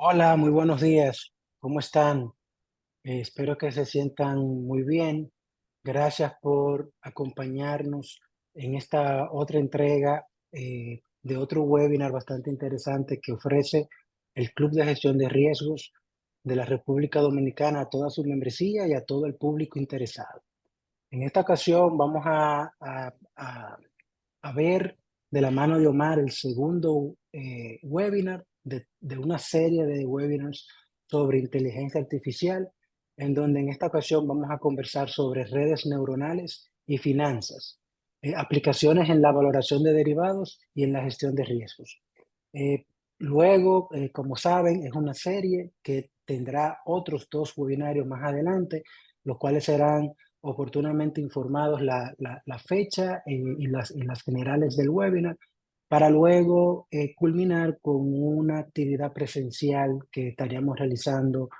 Hola, muy buenos días. ¿Cómo están? Espero que se sientan muy bien. Gracias por acompañarnos en esta otra entrega de otro webinar bastante interesante que ofrece el Club de Gestión de Riesgos de la República Dominicana a toda su membresía y a todo el público interesado. En esta ocasión vamos a ver de la mano de Omar el segundo webinar de una serie de webinars sobre inteligencia artificial, en donde en esta ocasión vamos a conversar sobre redes neuronales y finanzas, aplicaciones en la valoración de derivados y en la gestión de riesgos. Eh, Luego, como saben, es una serie que tendrá otros dos webinarios más adelante, los cuales serán oportunamente informados la fecha y las generales del webinar, para luego culminar con una actividad presencial que estaríamos realizando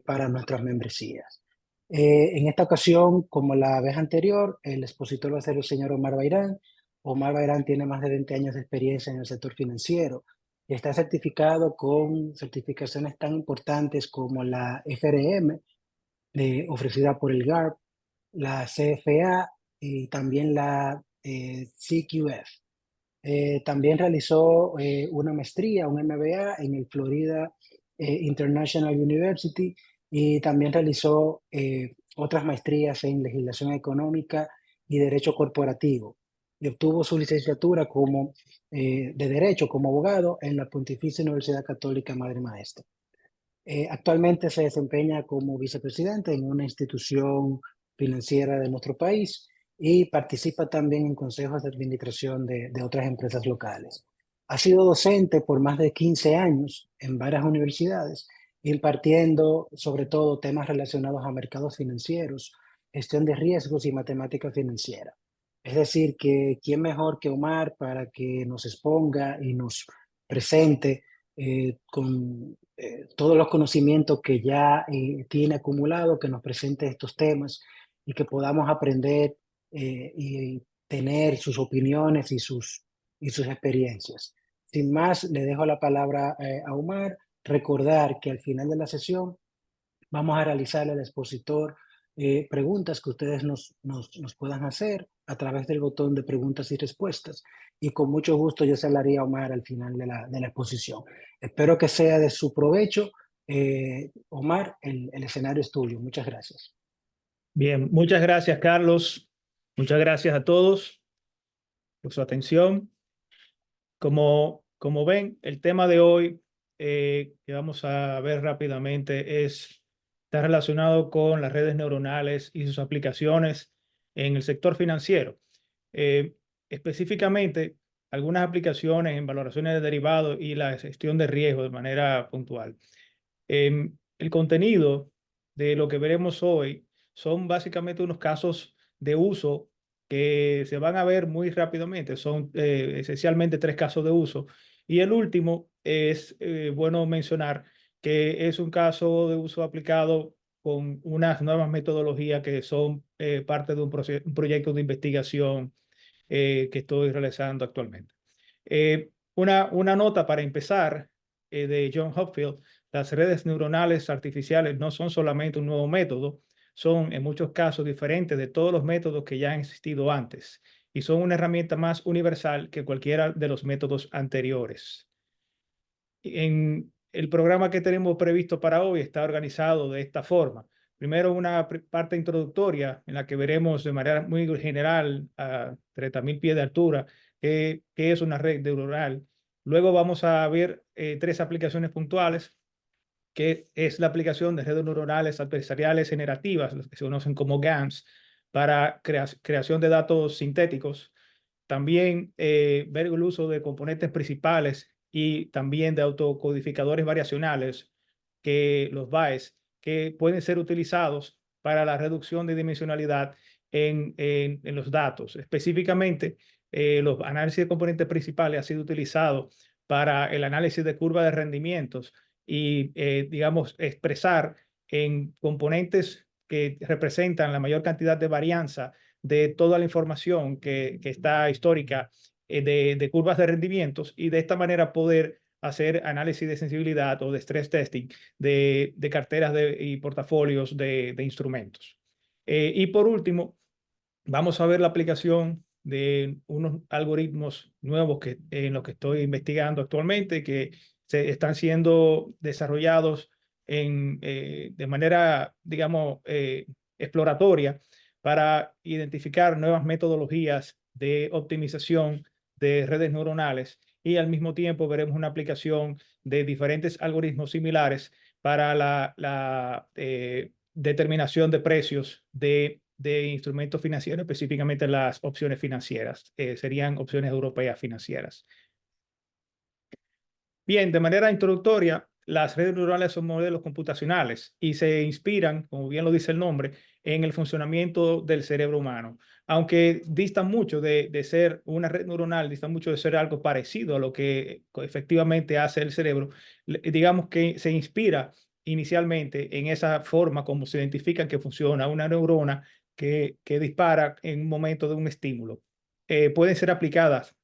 para nuestras membresías. En esta ocasión, como la vez anterior, el expositor va a ser el señor Omar Bayrán. Omar Bayrán tiene más de 20 años de experiencia en el sector financiero y está certificado con certificaciones tan importantes como la FRM, ofrecida por el GARP, la CFA y también la CQF. También realizó una maestría, un MBA en el Florida International University, y también realizó otras maestrías en legislación económica y derecho corporativo. Y obtuvo su licenciatura de Derecho como abogado en la Pontificia Universidad Católica Madre Maestra. Actualmente se desempeña como vicepresidente en una institución financiera de nuestro país y participa también en consejos de administración de otras empresas locales. Ha sido docente por más de 15 años en varias universidades, impartiendo sobre todo temas relacionados a mercados financieros, gestión de riesgos y matemática financiera. Es decir, que quién mejor que Omar para que nos exponga y nos presente con todos los conocimientos que ya tiene acumulado, que nos presente estos temas y que podamos aprender y tener sus opiniones y sus experiencias. Sin más, le dejo la palabra a Omar. Recordar que al final de la sesión vamos a realizarle al expositor preguntas que ustedes nos puedan hacer a través del botón de preguntas y respuestas. Y con mucho gusto yo se la haría a Omar al final de la exposición. Espero que sea de su provecho. Omar, el escenario es tuyo. Muchas gracias. Bien, muchas gracias, Carlos. Muchas gracias a todos por su atención. Como ven, el tema de hoy que vamos a ver rápidamente está relacionado con las redes neuronales y sus aplicaciones en el sector financiero. Eh, Específicamente, algunas aplicaciones en valoraciones de derivados y la gestión de riesgo de manera puntual. El contenido de lo que veremos hoy son básicamente unos casos de uso que se van a ver muy rápidamente. Son esencialmente tres casos de uso. Y el último es bueno mencionar que es un caso de uso aplicado con unas nuevas metodologías que son parte de un proyecto de investigación que estoy realizando actualmente. Una nota para empezar de John Hopfield: las redes neuronales artificiales no son solamente un nuevo método, son en muchos casos diferentes de todos los métodos que ya han existido antes y son una herramienta más universal que cualquiera de los métodos anteriores. En el programa que tenemos previsto para hoy está organizado de esta forma. Primero, una parte introductoria en la que veremos de manera muy general a 30.000 pies de altura qué es una red neuronal. Luego vamos a ver tres aplicaciones puntuales, que es la aplicación de redes neuronales adversariales generativas, los que se conocen como GANs, para creación de datos sintéticos. También ver el uso de componentes principales y también de autocodificadores variacionales, que los BAES, que pueden ser utilizados para la reducción de dimensionalidad en los datos. Específicamente, los análisis de componentes principales ha sido utilizado para el análisis de curva de rendimientos y, digamos, expresar en componentes que representan la mayor cantidad de varianza de toda la información que está histórica de curvas de rendimientos, y de esta manera poder hacer análisis de sensibilidad o de stress testing de carteras y portafolios de instrumentos. Y por último, vamos a ver la aplicación de unos algoritmos nuevos en los que estoy investigando actualmente, que se están siendo desarrollados de manera, digamos, exploratoria para identificar nuevas metodologías de optimización de redes neuronales, y al mismo tiempo veremos una aplicación de diferentes algoritmos similares para la determinación de precios de instrumentos financieros, específicamente las opciones financieras. Serían opciones europeas financieras. Bien, de manera introductoria, las redes neuronales son modelos computacionales y se inspiran, como bien lo dice el nombre, en el funcionamiento del cerebro humano. Aunque distan mucho de ser una red neuronal, distan mucho de ser algo parecido a lo que efectivamente hace el cerebro, digamos que se inspira inicialmente en esa forma como se identifica que funciona una neurona que dispara en un momento de un estímulo. Pueden ser aplicadas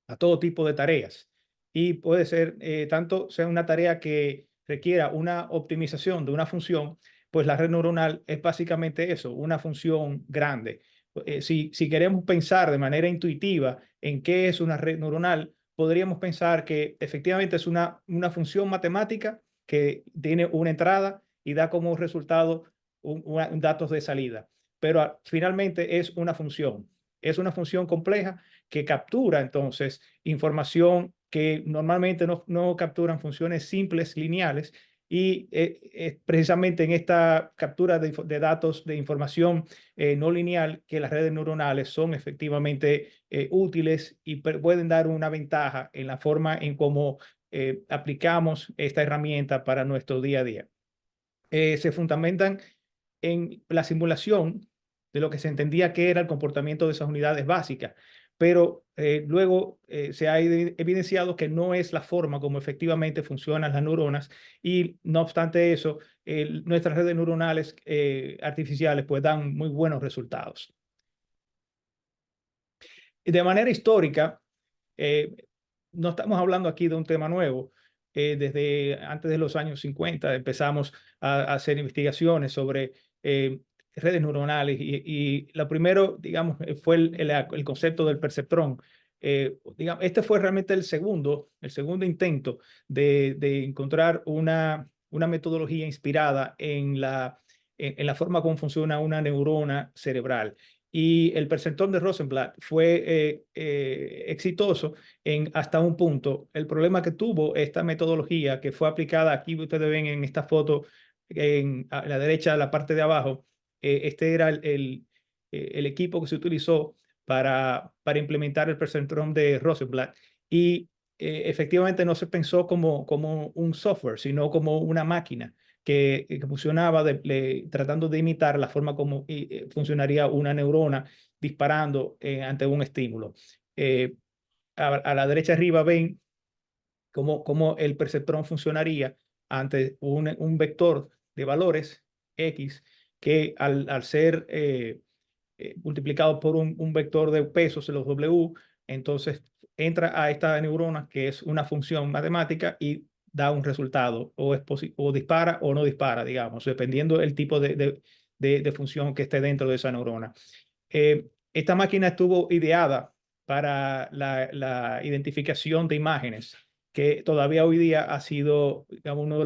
a todo tipo de tareas, y puede ser tanto sea una tarea que requiera una optimización de una función, pues la red neuronal es básicamente eso, una función grande. Si queremos pensar de manera intuitiva en qué es una red neuronal, podríamos pensar que efectivamente es una función matemática que tiene una entrada y da como resultado datos de salida. Pero finalmente es una función compleja que captura entonces información que normalmente no capturan funciones simples, lineales, y precisamente en esta captura de datos de información no lineal que las redes neuronales son efectivamente útiles y pueden dar una ventaja en la forma en cómo aplicamos esta herramienta para nuestro día a día. Se fundamentan en la simulación de lo que se entendía que era el comportamiento de esas unidades básicas, pero luego se ha evidenciado que no es la forma como efectivamente funcionan las neuronas, y no obstante eso, nuestras redes neuronales artificiales pues dan muy buenos resultados. De manera histórica, eh, no estamos hablando aquí de un tema nuevo. Desde antes de los años 50 empezamos a hacer investigaciones sobre eh, redes neuronales, y lo primero, digamos, fue el concepto del perceptrón. Digamos, este fue realmente el segundo intento de encontrar una metodología inspirada en la forma como funciona una neurona cerebral. Y el perceptrón de Rosenblatt fue exitoso hasta un punto. El problema que tuvo esta metodología, que fue aplicada, aquí ustedes ven en esta foto, a la derecha, la parte de abajo, este era el equipo que se utilizó para implementar el perceptrón de Rosenblatt. Y efectivamente no se pensó como un software, sino como una máquina que funcionaba tratando de imitar la forma como funcionaría una neurona disparando ante un estímulo. A la derecha arriba ven cómo el perceptrón funcionaría ante un vector de valores X, que al ser multiplicado por un vector de pesos, los W, entonces entra a esta neurona, que es una función matemática, y da un resultado, o dispara o no dispara, digamos, dependiendo del tipo de función que esté dentro de esa neurona. Esta máquina estuvo ideada para la identificación de imágenes, que todavía hoy día ha sido, digamos, uno de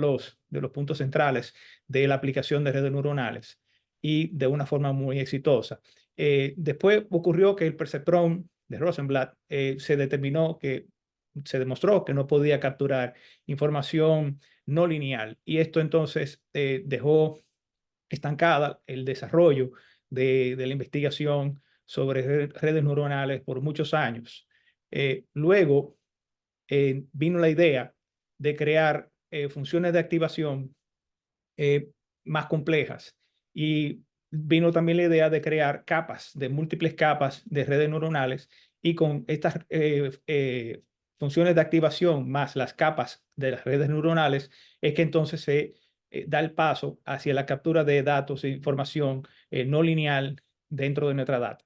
los puntos centrales de la aplicación de redes neuronales, y de una forma muy exitosa. Después ocurrió que el perceptrón de Rosenblatt se demostró que no podía capturar información no lineal, y esto entonces dejó estancada el desarrollo de la investigación sobre redes neuronales por muchos años. Luego vino la idea de crear funciones de activación eh, más complejas, y vino también la idea de crear múltiples capas de redes neuronales, y con estas funciones de activación más las capas de las redes neuronales es que entonces se da el paso hacia la captura de datos e información no lineal dentro de nuestra data.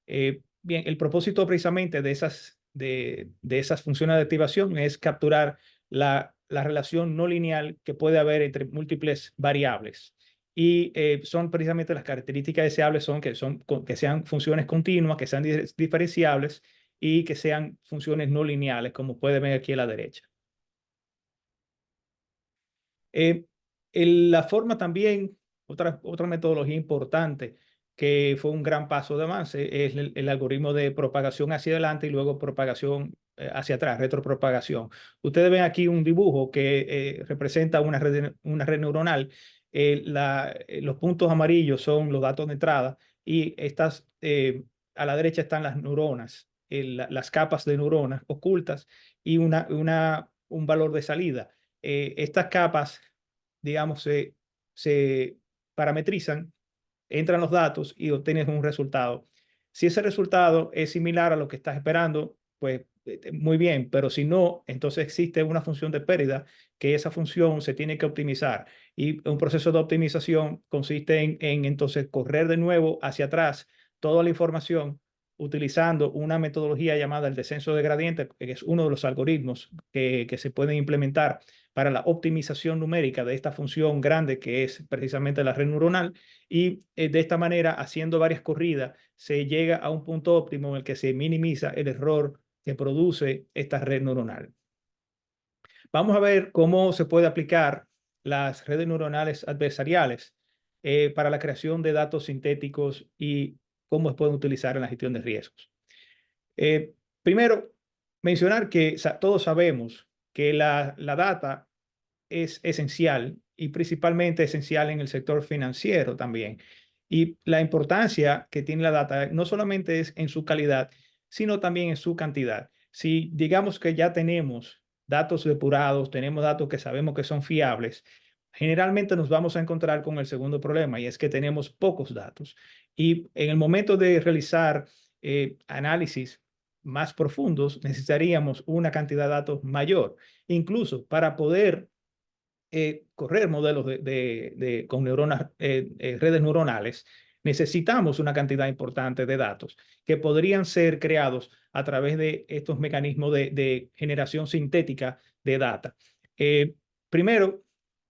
Bien, el propósito precisamente de esas funciones de activación es capturar la relación no lineal que puede haber entre múltiples variables. Y son precisamente las características deseables son que sean funciones continuas, que sean diferenciables y que sean funciones no lineales, como puede ver aquí a la derecha. La forma también, otra metodología importante que fue un gran paso de avance es el algoritmo de propagación hacia adelante y luego propagación hacia atrás, retropropagación. Ustedes ven aquí un dibujo que representa una red neuronal. Los puntos amarillos son los datos de entrada y a la derecha están las neuronas, las capas de neuronas ocultas y un valor de salida. Estas capas, digamos, se parametrizan, entran los datos y obtienes un resultado. Si ese resultado es similar a lo que estás esperando, pues muy bien, pero si no, entonces existe una función de pérdida que esa función se tiene que optimizar. Y un proceso de optimización consiste en entonces correr de nuevo hacia atrás toda la información utilizando una metodología llamada el descenso de gradiente, que es uno de los algoritmos que se pueden implementar para la optimización numérica de esta función grande que es precisamente la red neuronal. Y de esta manera, haciendo varias corridas, se llega a un punto óptimo en el que se minimiza el error que produce esta red neuronal. Vamos a ver cómo se puede aplicar las redes neuronales adversariales para la creación de datos sintéticos y cómo se pueden utilizar en la gestión de riesgos. Primero, mencionar que todos sabemos que la data es esencial y principalmente esencial en el sector financiero también. Y la importancia que tiene la data no solamente es en su calidad, sino también en su cantidad. Si digamos que ya tenemos datos depurados, tenemos datos que sabemos que son fiables, generalmente nos vamos a encontrar con el segundo problema y es que tenemos pocos datos. Y en el momento de realizar análisis más profundos, necesitaríamos una cantidad de datos mayor, incluso para poder correr modelos con neuronas, redes neuronales, necesitamos una cantidad importante de datos que podrían ser creados a través de estos mecanismos de generación sintética de data. Primero,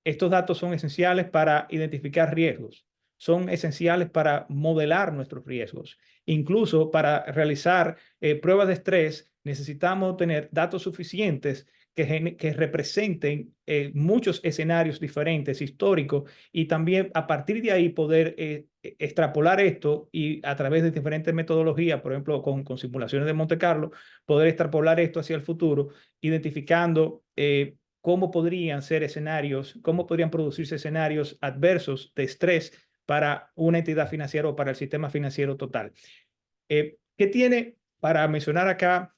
estos datos son esenciales para identificar riesgos, son esenciales para modelar nuestros riesgos. Incluso para realizar pruebas de estrés necesitamos tener datos suficientes que representen muchos escenarios diferentes históricos y también a partir de ahí poder extrapolar esto y a través de diferentes metodologías, por ejemplo, con simulaciones de Monte Carlo, poder extrapolar esto hacia el futuro, identificando cómo podrían ser escenarios, cómo podrían producirse escenarios adversos de estrés para una entidad financiera o para el sistema financiero total. ¿Qué tiene para mencionar acá,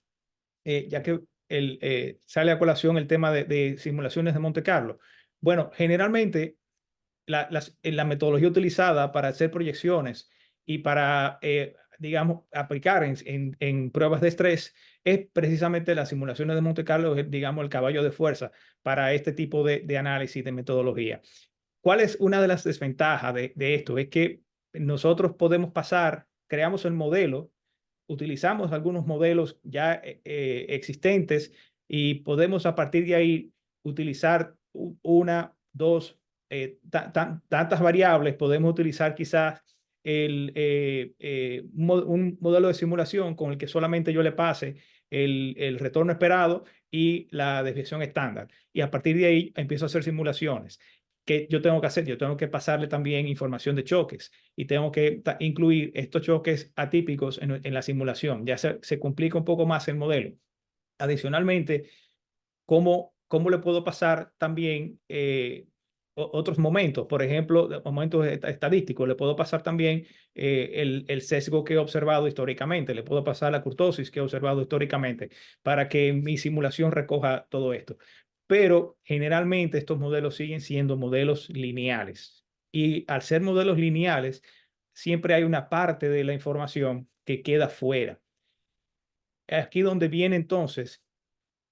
ya que sale a colación el tema de simulaciones de Monte Carlo? Bueno, generalmente la metodología utilizada para hacer proyecciones y para, digamos, aplicar en pruebas de estrés es precisamente las simulaciones de Monte Carlo, es, digamos, el caballo de fuerza para este tipo de análisis de metodología. ¿Cuál es una de las desventajas de esto? Es que nosotros podemos creamos el modelo, utilizamos algunos modelos ya existentes y podemos a partir de ahí utilizar una, dos, tantas variables. Podemos utilizar quizás un modelo de simulación con el que solamente yo le pase el retorno esperado y la desviación estándar. Y a partir de ahí empiezo a hacer simulaciones. ¿Qué yo tengo que hacer? Yo tengo que pasarle también información de choques y tengo que incluir estos choques atípicos en la simulación. Ya se complica un poco más el modelo. Adicionalmente, ¿cómo le puedo pasar también otros momentos? Por ejemplo, momentos estadísticos. Le puedo pasar también el sesgo que he observado históricamente. Le puedo pasar la kurtosis que he observado históricamente para que mi simulación recoja todo esto. Pero generalmente estos modelos siguen siendo modelos lineales. Y al ser modelos lineales, siempre hay una parte de la información que queda fuera. Aquí donde viene entonces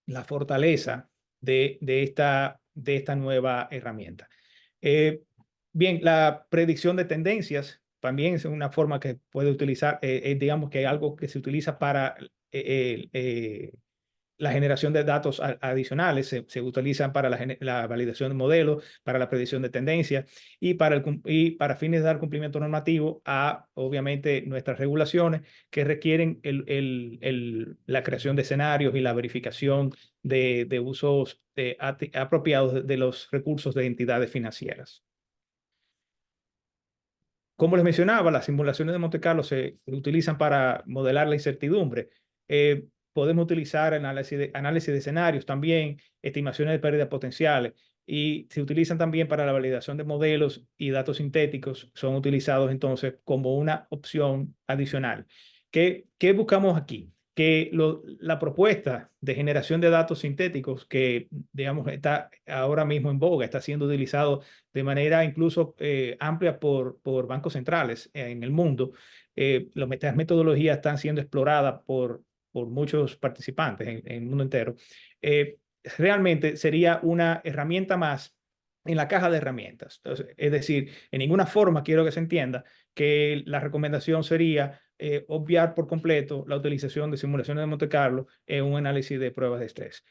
la fortaleza de esta nueva herramienta. Eh, Bien, la predicción de tendencias también es una forma que puede utilizar, digamos que algo que se utiliza para la generación de datos adicionales se utilizan para la validación de modelos, para la predicción de tendencias y para fines de dar cumplimiento normativo a, obviamente, nuestras regulaciones que requieren la creación de escenarios y la verificación de usos apropiados de los recursos de entidades financieras. Como les mencionaba, las simulaciones de Monte Carlo se utilizan para modelar la incertidumbre. Podemos utilizar análisis de escenarios también, estimaciones de pérdidas potenciales, y se utilizan también para la validación de modelos y datos sintéticos. Son utilizados entonces como una opción adicional. ¿Qué buscamos aquí? Que la propuesta de generación de datos sintéticos que, digamos, está ahora mismo en boga, está siendo utilizado de manera incluso amplia por bancos centrales en el mundo. Las metodologías están siendo exploradas por muchos participantes en el mundo entero. Realmente sería una herramienta más en la caja de herramientas. Entonces, es decir, en ninguna forma quiero que se entienda que la recomendación sería obviar por completo la utilización de simulaciones de Monte Carlo en un análisis de pruebas de estrés.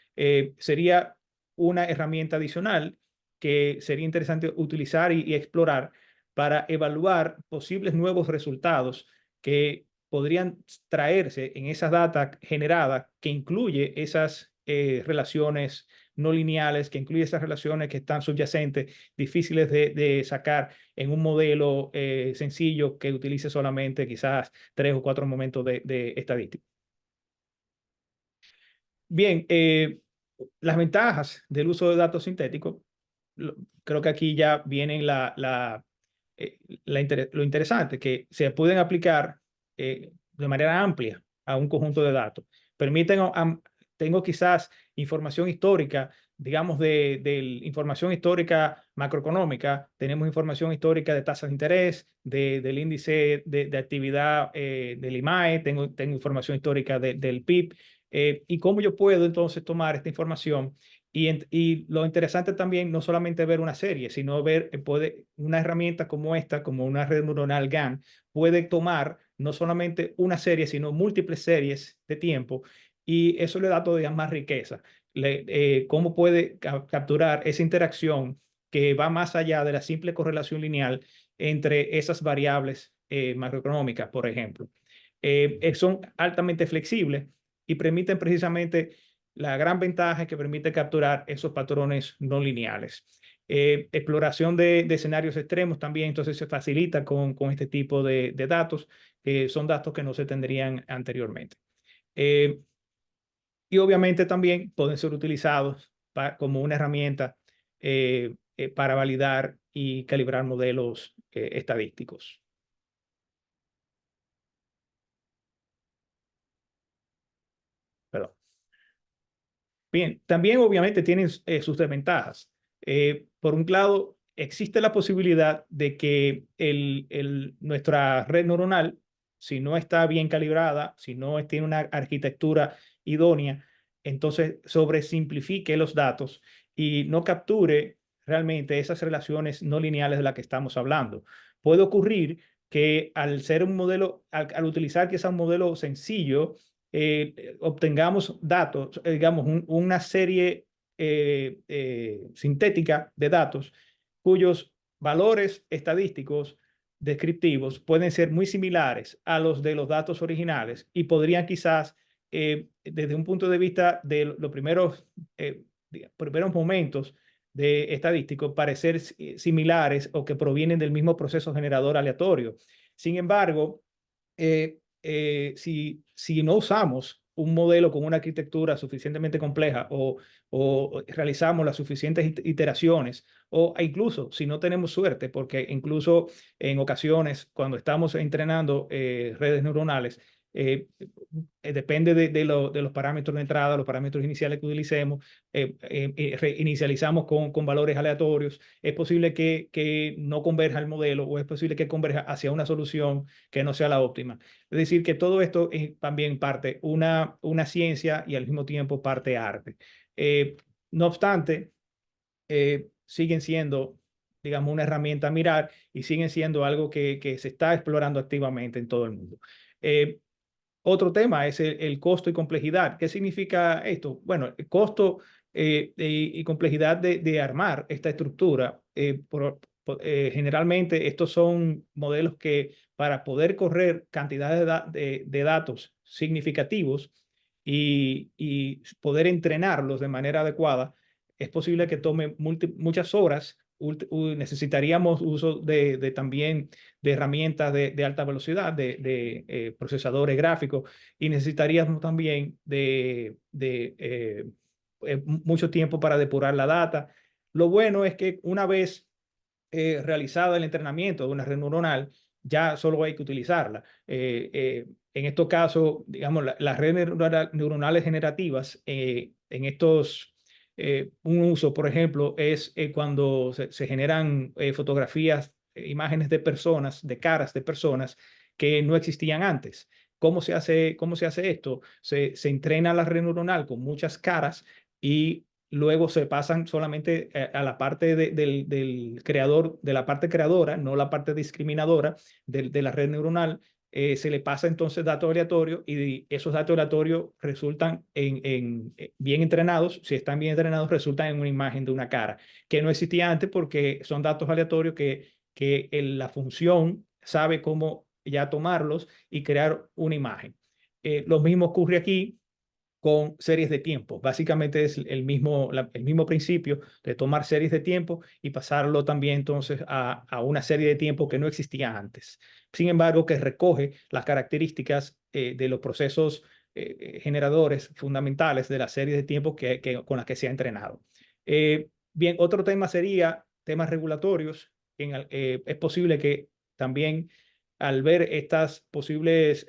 Sería una herramienta adicional que sería interesante utilizar y explorar para evaluar posibles nuevos resultados que podrían traerse en esas data generadas que incluye esas relaciones no lineales, que incluye esas relaciones que están subyacentes, difíciles de sacar en un modelo sencillo que utilice solamente quizás 3 o 4 momentos de estadística. Bien, las ventajas del uso de datos sintéticos, creo que aquí ya vienen lo interesante, que se pueden aplicar de manera amplia a un conjunto de datos. Tengo quizás información histórica, digamos, de información histórica macroeconómica, tenemos información histórica de tasas de interés, del índice de actividad del IMAE, tengo información histórica del PIB, y cómo yo puedo entonces tomar esta información. Y lo interesante también, no solamente ver una serie, sino ver, una herramienta como esta, como una red neuronal GAN, puede tomar no solamente una serie, sino múltiples series de tiempo, y eso le da todavía más riqueza. Cómo puede capturar esa interacción que va más allá de la simple correlación lineal entre esas variables macroeconómicas, por ejemplo. Son altamente flexibles y permiten precisamente la gran ventaja es que permite capturar esos patrones no lineales. Exploración de escenarios extremos también, entonces se facilita con este tipo de datos, que son datos que no se tendrían anteriormente. Y obviamente también pueden ser utilizados como una herramienta para validar y calibrar modelos estadísticos. Perdón. Bien, también obviamente tienen sus desventajas. Por un lado, existe la posibilidad de que nuestra red neuronal, si no está bien calibrada, si no tiene una arquitectura idónea, entonces sobresimplifique los datos y no capture realmente esas relaciones no lineales de las que estamos hablando. Puede ocurrir que al ser un modelo, al utilizar que sea un modelo sencillo, obtengamos datos, digamos, una serie sintética de datos cuyos valores estadísticos descriptivos pueden ser muy similares a los de los datos originales y podrían quizás, desde un punto de vista de los primeros momentos de estadístico, parecer similares o que provienen del mismo proceso generador aleatorio. Sin embargo, si no usamos un modelo con una arquitectura suficientemente compleja o realizamos las suficientes iteraciones o incluso si no tenemos suerte, porque incluso en ocasiones cuando estamos entrenando redes neuronales, depende de los parámetros de entrada, los parámetros iniciales que utilicemos, inicializamos con valores aleatorios, es posible que no converja el modelo o es posible que converja hacia una solución que no sea la óptima. Es decir, que todo esto es también parte una ciencia y al mismo tiempo parte arte. No obstante, siguen siendo, digamos, una herramienta a mirar y siguen siendo algo que se está explorando activamente en todo el mundo. Otro tema es el costo y complejidad. ¿Qué significa esto? Bueno, el costo y complejidad de armar esta estructura. Generalmente estos son modelos que para poder correr cantidades de datos significativos y poder entrenarlos de manera adecuada, es posible que tome muchas horas. Necesitaríamos uso también de herramientas de alta velocidad, de procesadores gráficos, y necesitaríamos también mucho tiempo para depurar la data. Lo bueno es que una vez realizado el entrenamiento de una red neuronal, ya solo hay que utilizarla. En estos casos, digamos, las redes neuronales generativas, en estos, un uso, por ejemplo, es cuando se generan fotografías, imágenes de personas, de caras de personas que no existían antes. Cómo se hace esto? Se entrena la red neuronal con muchas caras y luego se pasan solamente a la parte del creador, de la parte creadora, no la parte discriminadora de la red neuronal. Se le pasa entonces datos aleatorios y esos datos aleatorios resultan bien entrenados. Si están bien entrenados, resultan en una imagen de una cara que no existía antes porque son datos aleatorios que la función sabe cómo ya tomarlos y crear una imagen. Lo mismo ocurre aquí con series de tiempo. Básicamente es el mismo principio de tomar series de tiempo y pasarlo también entonces a una serie de tiempo que no existía antes. Sin embargo, que recoge las características de los procesos generadores fundamentales de la serie de tiempo con las que se ha entrenado. Bien, otro tema sería temas regulatorios. Es posible que también al ver estas posibles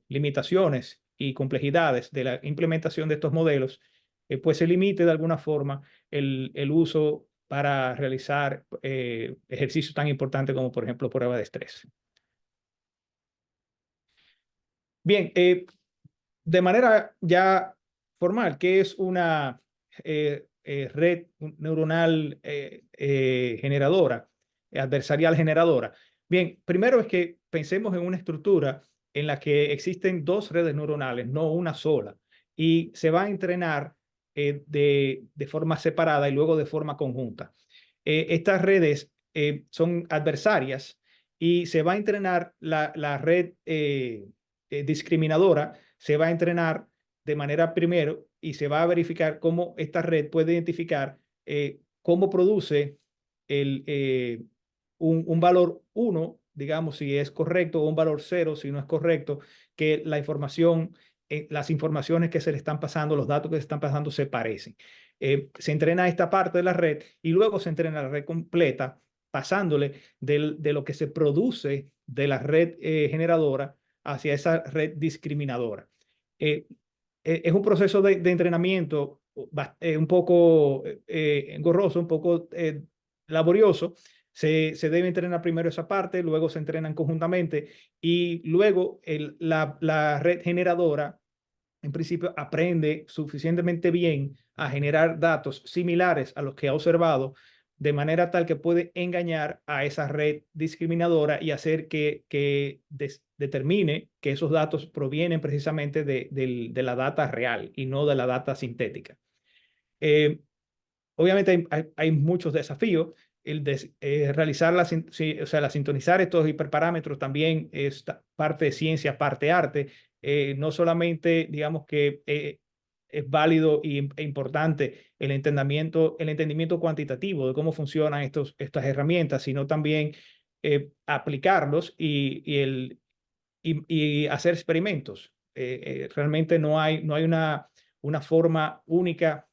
limitaciones y complejidades de la implementación de estos modelos, pues se limite de alguna forma el uso para realizar ejercicios tan importantes como, por ejemplo, prueba de estrés. Bien, de manera ya formal, ¿qué es una red neuronal generadora, adversarial generadora? Bien, primero es que pensemos en una estructura en la que existen dos redes neuronales, no una sola, y se va a entrenar de forma separada y luego de forma conjunta. Estas redes son adversarias y se va a entrenar la red discriminadora, se va a entrenar de manera primero y se va a verificar cómo esta red puede identificar cómo produce un valor 1, digamos, si es correcto, o un valor 0, si no es correcto, que la información, las informaciones que se le están pasando, los datos que se están pasando se parecen. Se entrena esta parte de la red y luego se entrena la red completa, pasándole de lo que se produce de la red generadora hacia esa red discriminadora. Eh, es un proceso de entrenamiento un poco engorroso, un poco laborioso. Se debe entrenar primero esa parte, luego se entrenan conjuntamente y luego la red generadora en principio aprende suficientemente bien a generar datos similares a los que ha observado, de manera tal que puede engañar a esa red discriminadora y hacer que determine que esos datos provienen precisamente de la data real y no de la data sintética. Eh, Obviamente hay muchos desafíos. Realizar o sea, la sintonizar estos hiperparámetros también es parte de ciencia, parte arte. No solamente, digamos que es válido e importante el entendimiento cuantitativo de cómo funcionan estas herramientas, sino también aplicarlos y hacer experimentos. Realmente no hay una forma única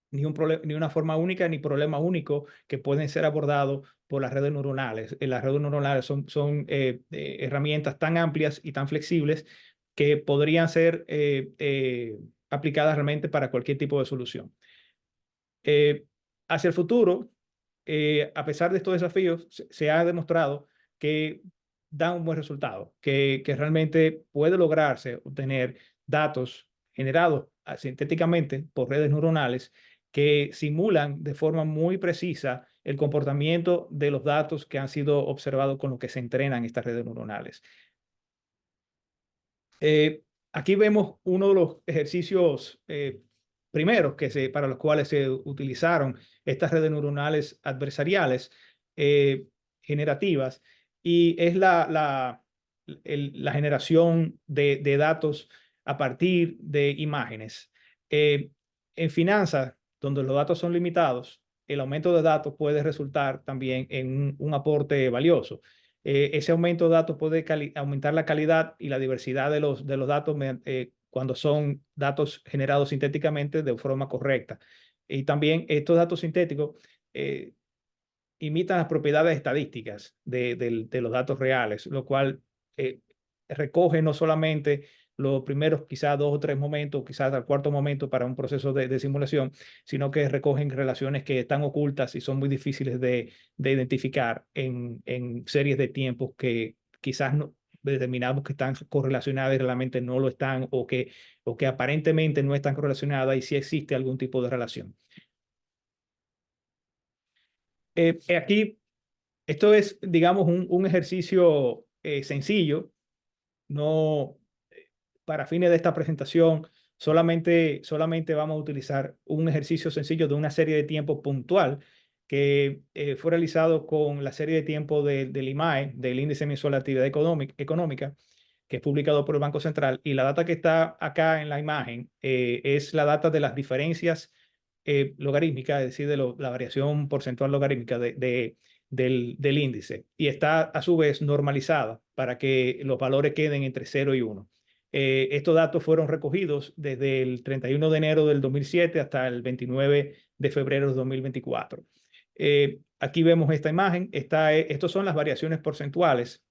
ni una forma única ni problema único que pueden ser abordados por las redes neuronales. Las redes neuronales son herramientas tan amplias y tan flexibles que podrían ser aplicadas realmente para cualquier tipo de solución. Eh, Hacia el futuro, a pesar de estos desafíos, se ha demostrado que da un buen resultado, que realmente puede lograrse obtener datos generados sintéticamente por redes neuronales que simulan de forma muy precisa el comportamiento de los datos que han sido observados con los que se entrenan estas redes neuronales. Aquí vemos uno de los ejercicios primeros para los cuales se utilizaron estas redes neuronales adversariales eh, generativas, y es la generación de datos a partir de imágenes. Eh, en finanzas, donde los datos son limitados, el aumento de datos puede resultar también en un aporte valioso. Ese aumento de datos puede aumentar la calidad y la diversidad de los datos cuando son datos generados sintéticamente de forma correcta. Y también estos datos sintéticos eh, imitan las propiedades estadísticas de los datos reales, lo cual eh, recoge no solamente los primeros quizás 2 o 3 momentos, quizás al cuarto momento para un proceso de simulación, sino que recogen relaciones que están ocultas y son muy difíciles de identificar en series de tiempos que quizás no determinamos que están correlacionadas y realmente no lo están, o que aparentemente no están correlacionadas y sí existe algún tipo de relación. Aquí esto es, digamos, un ejercicio sencillo. No, para fines de esta presentación, solamente vamos a utilizar un ejercicio sencillo de una serie de tiempo puntual que fue realizado con la serie de tiempo del IMAE, del Índice Mensual de Actividad Económica, que es publicado por el Banco Central. Y la data que está acá en la imagen es la data de las diferencias logarítmicas, es decir, de la variación porcentual logarítmica del índice. Y está a su vez normalizada para que los valores queden entre 0 y 1. Estos datos fueron recogidos desde el 31 de enero del 2007 hasta el 29 de febrero de 2024. Aquí vemos esta imagen. Estos son las variaciones porcentuales,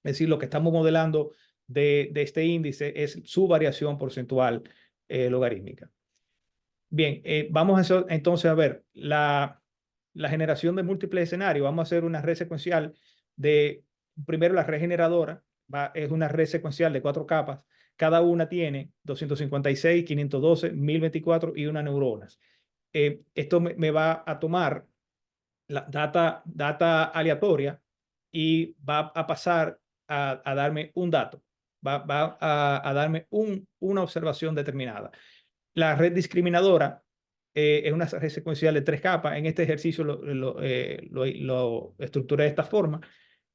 es decir, lo que estamos modelando de este índice es su variación porcentual logarítmica. Bien, vamos entonces a ver la generación de múltiples escenarios. Vamos a hacer una red secuencial primero la red generadora, es una red secuencial de 4 capas. Cada una tiene 256, 512, 1024 y una neuronas. Esto me va a tomar la data aleatoria y va a pasar a darme un dato. Va a darme una observación determinada. La red discriminadora es una red secuencial de 3 capas. En este ejercicio lo estructuré de esta forma.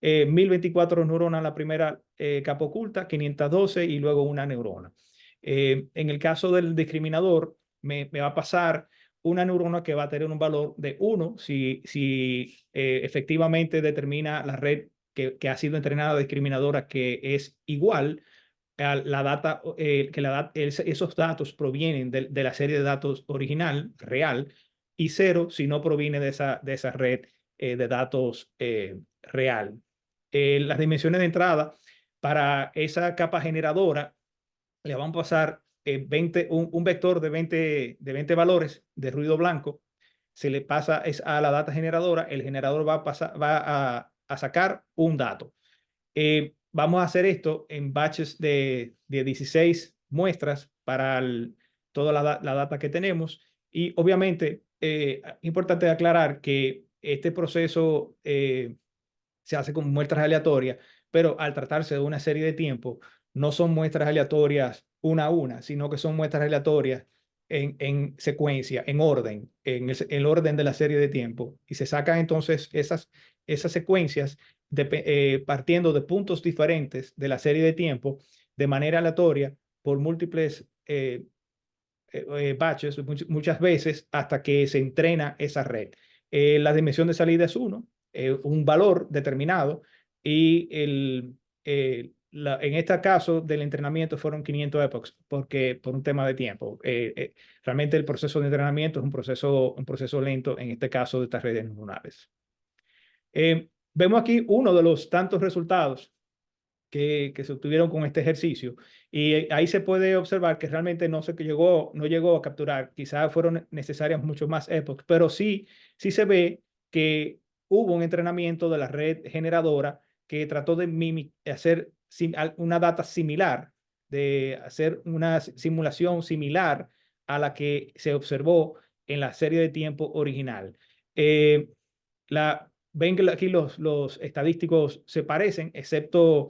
1024 neuronas en la primera capa oculta, 512 y luego una neurona. En el caso del discriminador, me va a pasar una neurona que va a tener un valor de 1 si efectivamente determina la red que ha sido entrenada discriminadora que es igual a la data, esos datos provienen de la serie de datos original, real, y 0 si no proviene de esa red de datos real. Las dimensiones de entrada para esa capa generadora le vamos a pasar un vector de 20 valores de ruido blanco. Se le pasa a la data generadora. El generador va a sacar un dato. Vamos a hacer esto en batches de 16 muestras para toda la data que tenemos. Y obviamente, importante aclarar que este proceso se hace con muestras aleatorias, pero al tratarse de una serie de tiempo, no son muestras aleatorias una a una, sino que son muestras aleatorias en secuencia, en orden, en el orden de la serie de tiempo. Y se sacan entonces esas secuencias partiendo de puntos diferentes de la serie de tiempo de manera aleatoria por múltiples batches, muchas veces, hasta que se entrena esa red. La dimensión de salida es 1, un valor determinado, y en este caso del entrenamiento fueron 500 epochs, porque por un tema de tiempo. Realmente el proceso de entrenamiento es un proceso lento, en este caso de estas redes neuronales. Vemos aquí uno de los tantos resultados que se obtuvieron con este ejercicio, y ahí se puede observar que realmente no llegó a capturar, quizás fueron necesarias mucho más epochs, pero sí se ve que hubo un entrenamiento de la red generadora que trató de hacer una data similar, de hacer una simulación similar a la que se observó en la serie de tiempo original. Ven que aquí los estadísticos se parecen, excepto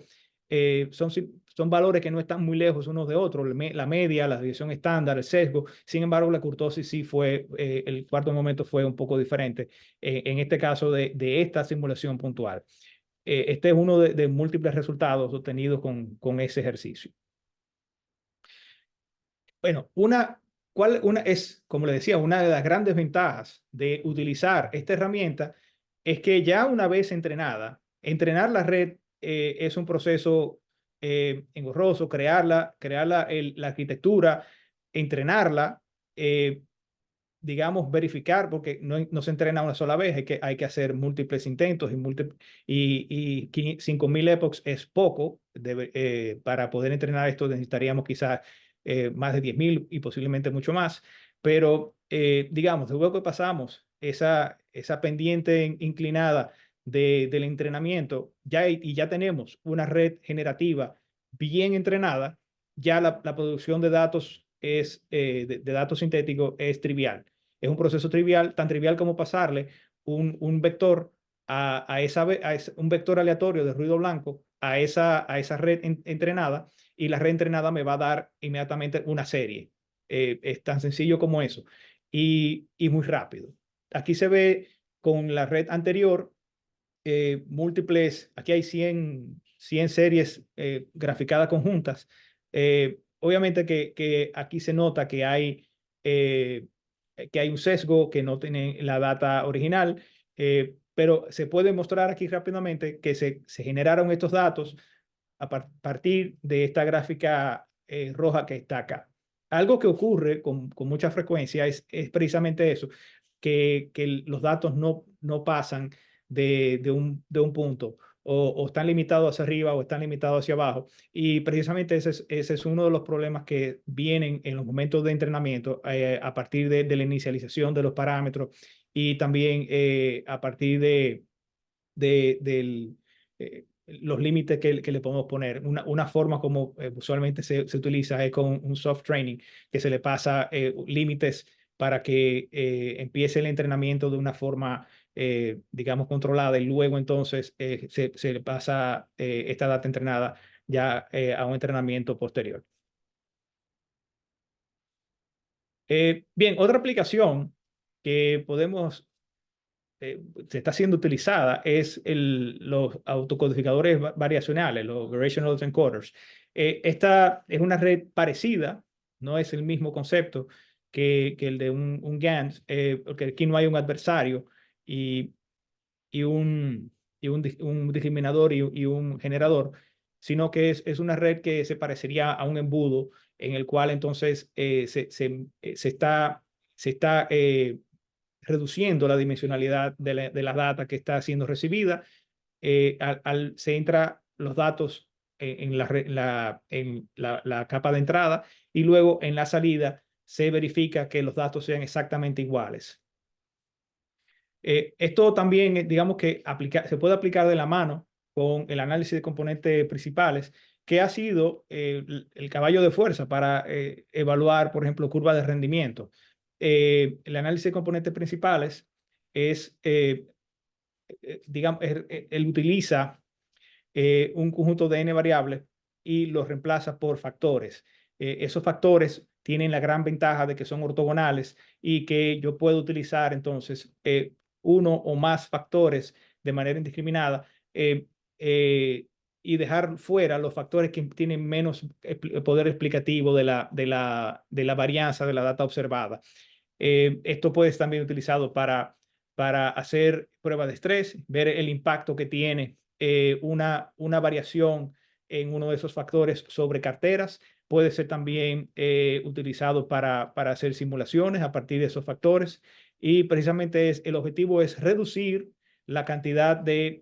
son valores que no están muy lejos unos de otros, la media, la desviación estándar, el sesgo. Sin embargo, la kurtosis sí fue, el cuarto momento fue un poco diferente en este caso de esta simulación puntual. Este es uno de múltiples resultados obtenidos con ese ejercicio. Bueno, una es, como le decía, una de las grandes ventajas de utilizar esta herramienta es que ya una vez entrenada, entrenar la red es un proceso engorroso, la arquitectura, entrenarla, eh, digamos, verificar, porque no se entrena una sola vez, hay que hacer múltiples intentos y 5.000 epochs es poco. Para poder entrenar esto necesitaríamos quizás más de 10.000 y posiblemente mucho más. Pero, digamos, luego que pasamos esa pendiente inclinada del entrenamiento y ya tenemos una red generativa bien entrenada, ya la producción de datos de datos sintéticos es trivial. Es un proceso trivial, tan trivial como pasarle un vector un vector aleatorio de ruido blanco a esa red entrenada, y la red entrenada me va a dar inmediatamente una serie. Es tan sencillo como eso y muy rápido. Aquí se ve con la red anterior aquí hay 100 series graficadas conjuntas. Obviamente que aquí se nota eh, que hay un sesgo, que no tiene la data original, pero se puede mostrar aquí rápidamente que se generaron estos datos a partir de esta gráfica roja que está acá. Algo que ocurre con mucha frecuencia es precisamente eso, que los datos no pasan de un punto, o están limitados hacia arriba o están limitados hacia abajo. Y precisamente ese es uno de los problemas que vienen en los momentos de entrenamiento a partir de la inicialización de los parámetros, y también a partir de los límites que le podemos poner. Una forma como usualmente se utiliza es con un soft training, que se le pasa límites para que empiece el entrenamiento de una forma, digamos, controlada, y luego entonces se le pasa esta data entrenada ya a un entrenamiento posterior. Bien, otra aplicación que se está siendo utilizada es los autocodificadores variacionales, los Variational Encoders. Esta es una red parecida, no es el mismo concepto que el de un GAN, porque aquí no hay un adversario y, y un discriminador y un generador, sino que es una red que se parecería a un embudo en el cual entonces se está reduciendo la dimensionalidad de la data que está siendo recibida. Se entra los datos la capa de entrada, y luego en la salida se verifica que los datos sean exactamente iguales. Esto también, digamos que se puede aplicar de la mano con el análisis de componentes principales, que ha sido el caballo de fuerza para evaluar, por ejemplo, curvas de rendimiento. El análisis de componentes principales es, digamos, él utiliza un conjunto de n variables y los reemplaza por factores. Esos factores tienen la gran ventaja de que son ortogonales, y que yo puedo utilizar entonces uno o más factores de manera indiscriminada, eh, y dejar fuera los factores que tienen menos poder explicativo de la varianza de la data observada. Esto puede ser también utilizado para hacer pruebas de estrés, ver el impacto que tiene una variación en uno de esos factores sobre carteras. Puede ser también utilizado para hacer simulaciones a partir de esos factores. Y precisamente el objetivo es reducir la cantidad de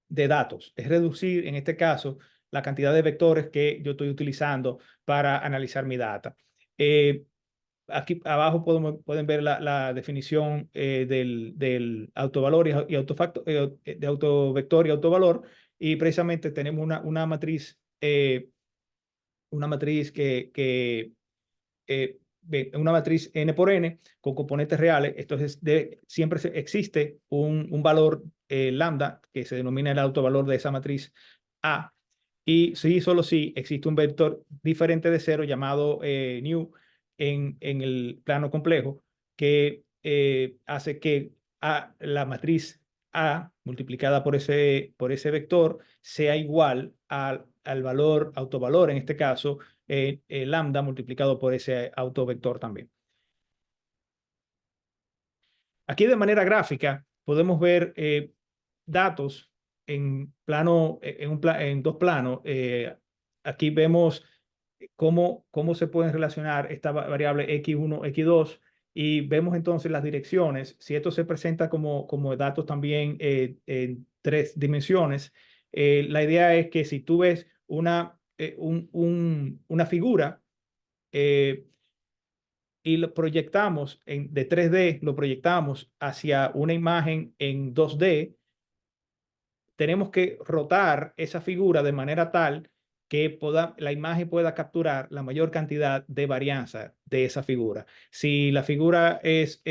datos, es reducir en este caso la cantidad de vectores que yo estoy utilizando para analizar mi data. Aquí abajo pueden ver la definición del autovalor y de autovector y autovalor, y precisamente tenemos una matriz que una matriz n por n con componentes reales. Entonces, siempre existe un valor lambda que se denomina el autovalor de esa matriz A. Y sí, solo si existe un vector diferente de cero llamado new en el plano complejo que hace que la matriz A multiplicada por ese vector sea igual al valor, autovalor, en este caso, lambda multiplicado por ese autovector también. Aquí de manera gráfica podemos ver datos en plano, en dos planos. Aquí vemos cómo se pueden relacionar esta variable x1, x2 y vemos entonces las direcciones. Si esto se presenta como datos también en tres dimensiones, la idea es que si tú ves una figura, eh, y lo proyectamos de 3D, lo proyectamos hacia una imagen en 2D, tenemos que rotar esa figura de manera tal que la imagen pueda capturar la mayor cantidad de varianza de esa figura. Si la figura es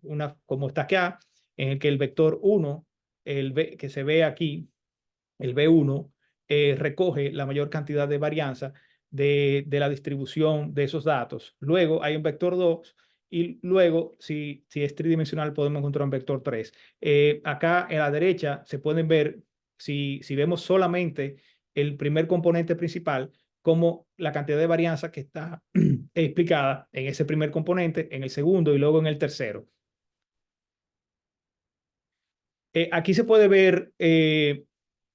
una, como está acá, en el que el vector 1, que se ve aquí, el B1, recoge la mayor cantidad de varianza de la distribución de esos datos. Luego hay un vector 2 y luego, si es tridimensional, podemos encontrar un vector 3. Acá en la derecha se pueden ver, si vemos solamente el primer componente principal, como la cantidad de varianza que está explicada en ese primer componente, en el segundo y luego en el tercero. Aquí se puede ver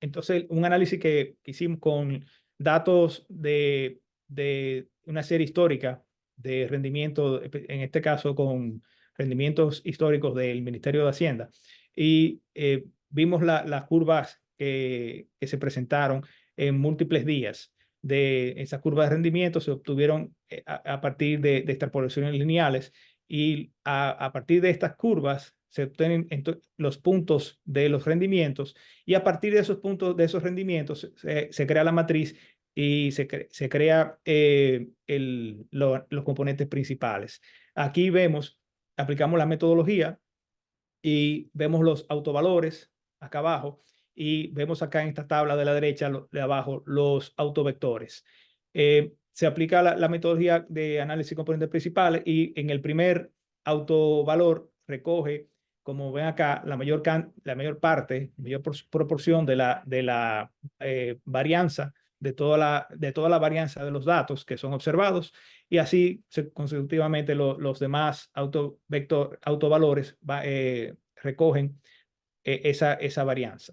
entonces un análisis que hicimos con datos de una serie histórica de rendimiento, en este caso con rendimientos históricos del Ministerio de Hacienda. Y vimos las curvas que se presentaron en múltiples días. De esas curvas de rendimiento se obtuvieron a partir de extrapolaciones lineales y a partir de estas curvas se obtienen los puntos de los rendimientos y a partir de esos puntos, de esos rendimientos, se crea la matriz y se crea los componentes principales. Aquí vemos, aplicamos la metodología y vemos los autovalores acá abajo y vemos acá en esta tabla de la derecha, de abajo, los autovectores. Se aplica la metodología de análisis de componentes principales y en el primer autovalor recoge, como ven acá, la mayor parte, la mayor proporción de la varianza, de toda la varianza de los datos que son observados y así consecutivamente los demás autovalores recogen esa varianza.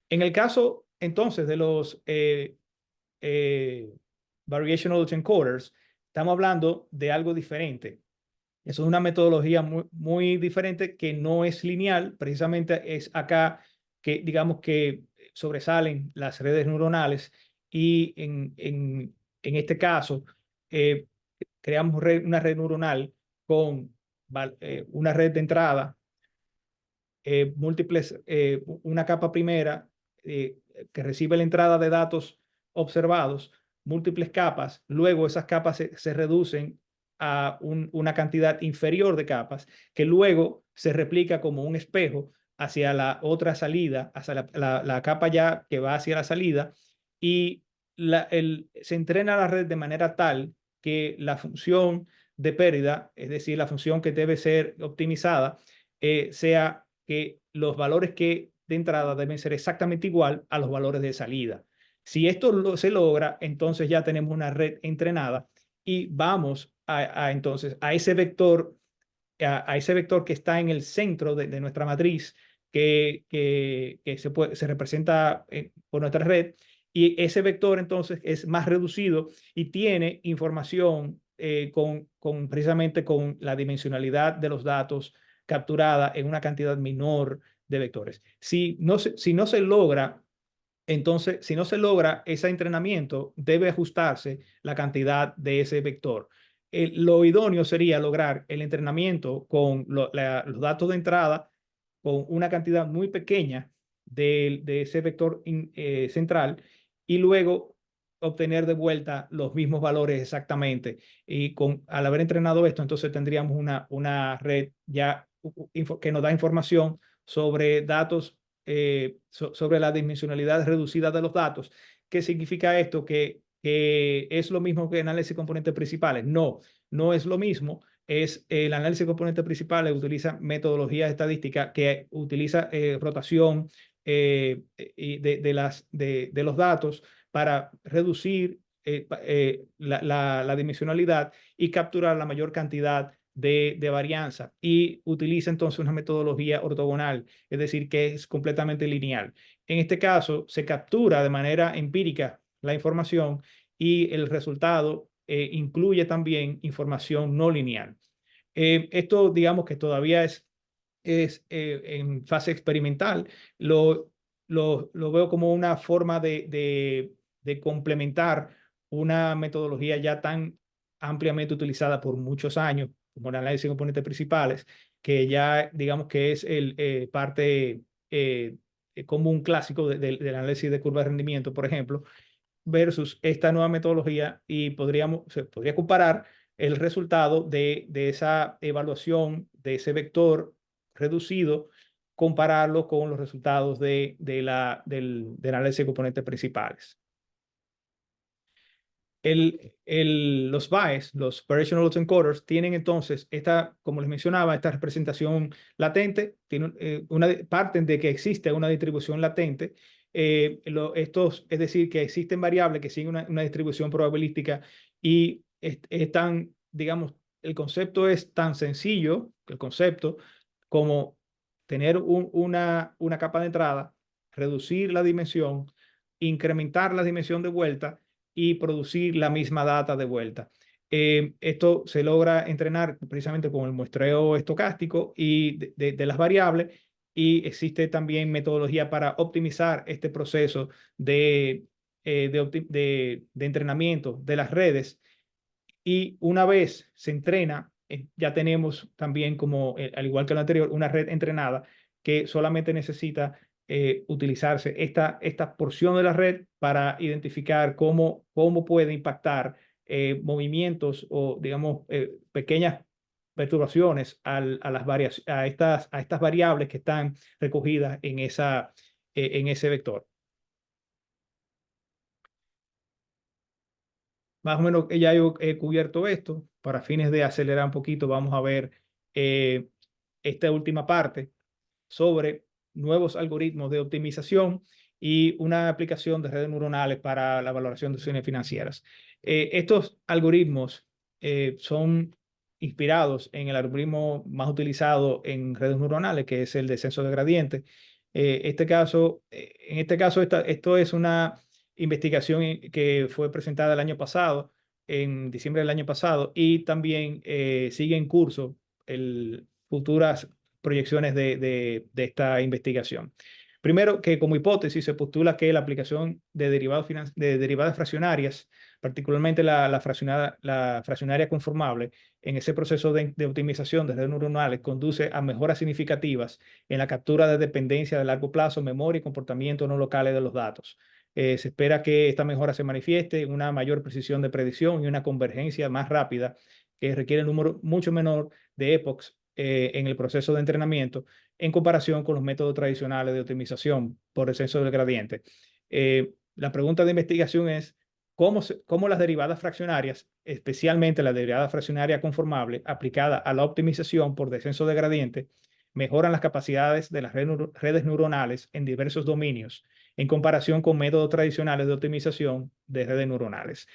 En el caso entonces de los variational encoders, estamos hablando de algo diferente. Eso es una metodología muy diferente que no es lineal, precisamente es acá que digamos que sobresalen las redes neuronales y en este caso eh, creamos una red neuronal con una red de entrada, una capa primera que recibe la entrada de datos observados, múltiples capas, luego esas capas se reducen a una cantidad inferior de capas que luego se replica como un espejo hacia la otra salida, hacia la capa ya que va hacia la salida y se entrena la red de manera tal que la función de pérdida, es decir, la función que debe ser optimizada, sea que los valores que de entrada deben ser exactamente igual a los valores de salida. Si esto se logra, entonces ya tenemos una red entrenada y vamos entonces a ese vector, a ese vector que está en el centro de nuestra matriz, que se representa por nuestra red, y ese vector entonces es más reducido y tiene información precisamente con la dimensionalidad de los datos capturada en una cantidad menor de vectores. Si no se logra, entonces, si no se logra ese entrenamiento, debe ajustarse la cantidad de ese vector. Lo idóneo sería lograr el entrenamiento con los datos de entrada con una cantidad muy pequeña de ese vector central y luego obtener de vuelta los mismos valores exactamente. Y al haber entrenado esto, entonces tendríamos una red ya que nos da información sobre datos, sobre la dimensionalidad reducida de los datos. ¿Qué significa esto? Que es lo mismo que análisis de componentes principales. No, no es lo mismo. El análisis de componentes principales utiliza metodologías estadísticas que utiliza rotación de los datos para reducir la dimensionalidad y capturar la mayor cantidad de varianza, y utiliza entonces una metodología ortogonal, es decir, que es completamente lineal. En este caso, se captura de manera empírica la información y el resultado incluye también información no lineal. Esto, digamos que todavía es en fase experimental. Lo veo como una forma de complementar una metodología ya tan ampliamente utilizada por muchos años, como el análisis de componentes principales, que ya digamos que es parte como un clásico del análisis de curva de rendimiento, por ejemplo, versus esta nueva metodología, y se podría comparar el resultado de esa evaluación de ese vector reducido, compararlo con los resultados del análisis de componentes principales. Los BAEs, los Variational Autoencoders, tienen entonces como les mencionaba, esta representación latente, parten de que existe una distribución latente. Es decir, que existen variables que siguen una distribución probabilística, y digamos, el concepto es tan sencillo, el concepto, como tener una capa de entrada, reducir la dimensión, incrementar la dimensión de vuelta y producir la misma data de vuelta. Esto se logra entrenar precisamente con el muestreo estocástico y de las variables, y existe también metodología para optimizar este proceso de entrenamiento de las redes. Y una vez se entrena, ya tenemos también, al igual que lo anterior, una red entrenada que solamente necesita utilizarse esta porción de la red para identificar cómo puede impactar movimientos o, digamos, pequeñas perturbaciones a estas variables que están recogidas en ese vector. Más o menos ya he cubierto esto. Para fines de acelerar un poquito, vamos a ver eh, esta última parte sobre nuevos algoritmos de optimización y una aplicación de redes neuronales para la valoración de decisiones financieras. Estos algoritmos son inspirados en el algoritmo más utilizado en redes neuronales, que es el descenso de gradiente. En este caso, esto es una investigación que fue presentada el año pasado, en diciembre del año pasado, y también sigue en curso futuras proyecciones de esta investigación. Primero, que como hipótesis se postula que la aplicación de derivadas fraccionarias, particularmente la fraccionaria conformable, en ese proceso de optimización de redes neuronales, conduce a mejoras significativas en la captura de dependencia de largo plazo, memoria y comportamiento no locales de los datos. Se espera que esta mejora se manifieste en una mayor precisión de predicción y una convergencia más rápida, que requiere un número mucho menor de epochs en el proceso de entrenamiento, en comparación con los métodos tradicionales de optimización por descenso del gradiente. La pregunta de investigación es cómo las derivadas fraccionarias, especialmente la derivada fraccionaria conformable aplicada a la optimización por descenso de gradiente, mejoran las capacidades de las redes neuronales en diversos dominios en comparación con métodos tradicionales de optimización de redes neuronales.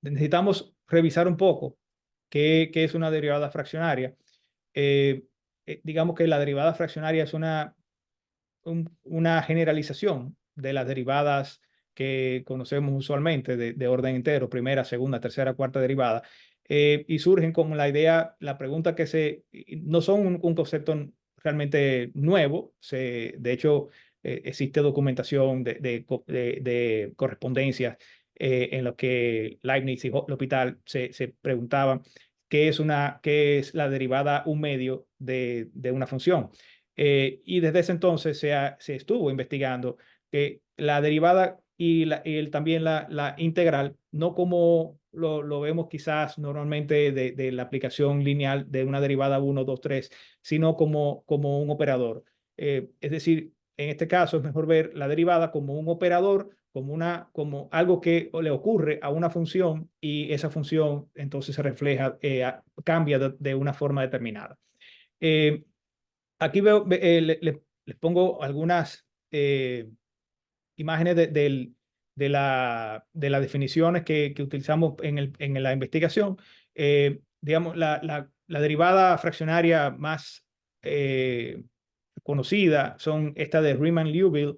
Necesitamos revisar un poco qué es una derivada fraccionaria. Digamos que la derivada fraccionaria es una generalización de las derivadas que conocemos usualmente de orden entero, primera, segunda, tercera, cuarta derivada, y surgen como la pregunta no son un concepto realmente nuevo. De hecho, existe documentación de correspondencias en lo que Leibniz y L'Hopital se preguntaban qué es la derivada un medio de una función. Y desde ese entonces se estuvo investigando que la derivada también la integral, no como lo vemos quizás normalmente de la aplicación lineal de una derivada 1, 2, 3, sino como un operador. Es decir, en este caso es mejor ver la derivada como un operador, como algo que le ocurre a una función y esa función entonces se refleja, cambia de una forma determinada. Eh, Aquí les pongo algunas imágenes de las definiciones que utilizamos en la investigación. Digamos, la derivada fraccionaria más conocida son esta de Riemann-Liouville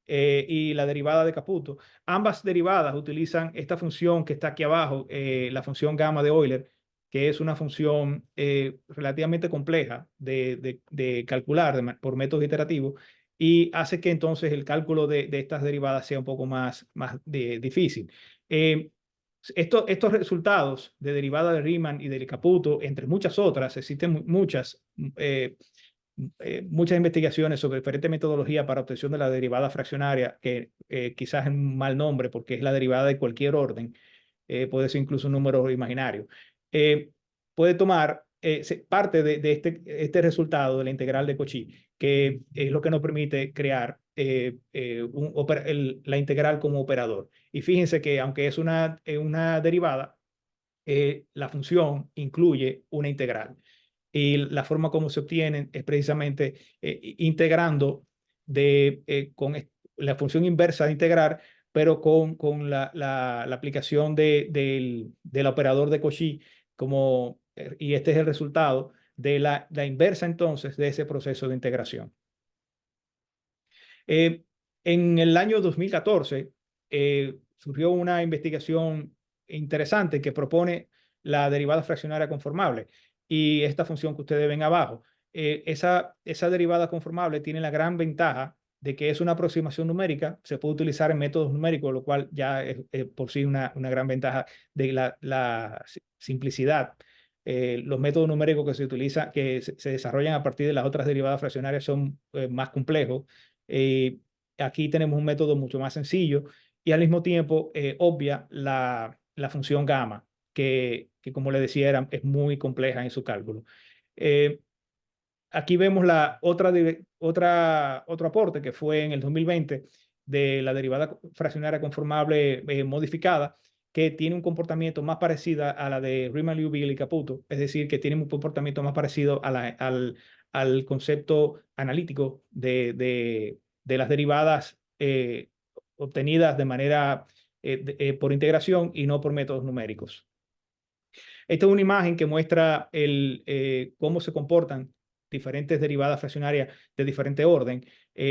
y la derivada de Caputo. Ambas derivadas utilizan esta función que está aquí abajo, la función gamma de Euler, que es una función relativamente compleja de calcular por métodos iterativos y hace que entonces el cálculo de estas derivadas sea un poco más difícil. Eh, Estos resultados de derivada de Riemann y de Caputo, entre muchas otras, existen muchas investigaciones sobre diferentes metodologías para obtención de la derivada fraccionaria, que quizás es un mal nombre porque es la derivada de cualquier orden, puede ser incluso un número imaginario. Eh, Puede tomar parte de este resultado de la integral de Cauchy, que es lo que nos permite crear la integral como operador. Y fíjense que aunque es una derivada, la función incluye una integral. Y la forma como se obtienen es precisamente integrando con la función inversa de integrar, pero con la aplicación del operador de Cauchy, y este es el resultado de la inversa entonces de ese proceso de integración. Eh, en el año 2014 surgió una investigación interesante que propone la derivada fraccionaria conformable y esta función que ustedes ven abajo. Esa derivada conformable tiene la gran ventaja de que es una aproximación numérica, se puede utilizar en métodos numéricos, lo cual ya es por sí una gran ventaja de la simplicidad. Los métodos numéricos que se utilizan, que se desarrollan a partir de las otras derivadas fraccionarias son más complejos. eh, Aquí tenemos un método mucho más sencillo y al mismo tiempo obvia la función gamma, que como le decía es muy compleja en su cálculo. Eh, Aquí vemos otro aporte que fue en el 2020 de la derivada fraccionaria conformable modificada, que tiene un comportamiento más parecido a la de Riemann-Liouville y Caputo, es decir, que tiene un comportamiento más parecido al concepto analítico de las derivadas obtenidas de manera por integración y no por métodos numéricos. Esta es una imagen que muestra cómo se comportan diferentes derivadas fraccionarias de diferente orden.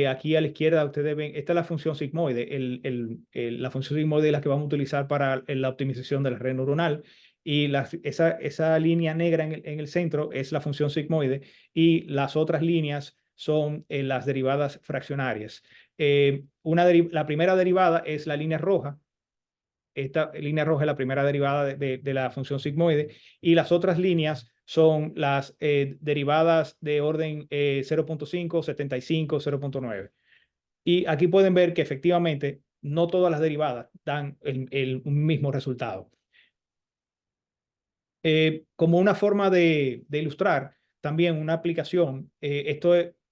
Aquí a la izquierda ustedes ven, esta es la función sigmoide. La función sigmoide es la que vamos a utilizar para la optimización de la red neuronal. Y esa línea negra en el centro es la función sigmoide y las otras líneas son las derivadas fraccionarias. La primera derivada es la línea roja. Esta línea roja es la primera derivada de la función sigmoide y las otras líneas son las derivadas de orden 0.5, 75, 0.9. Y aquí pueden ver que efectivamente no todas las derivadas dan un mismo resultado. Como una forma de ilustrar también una aplicación,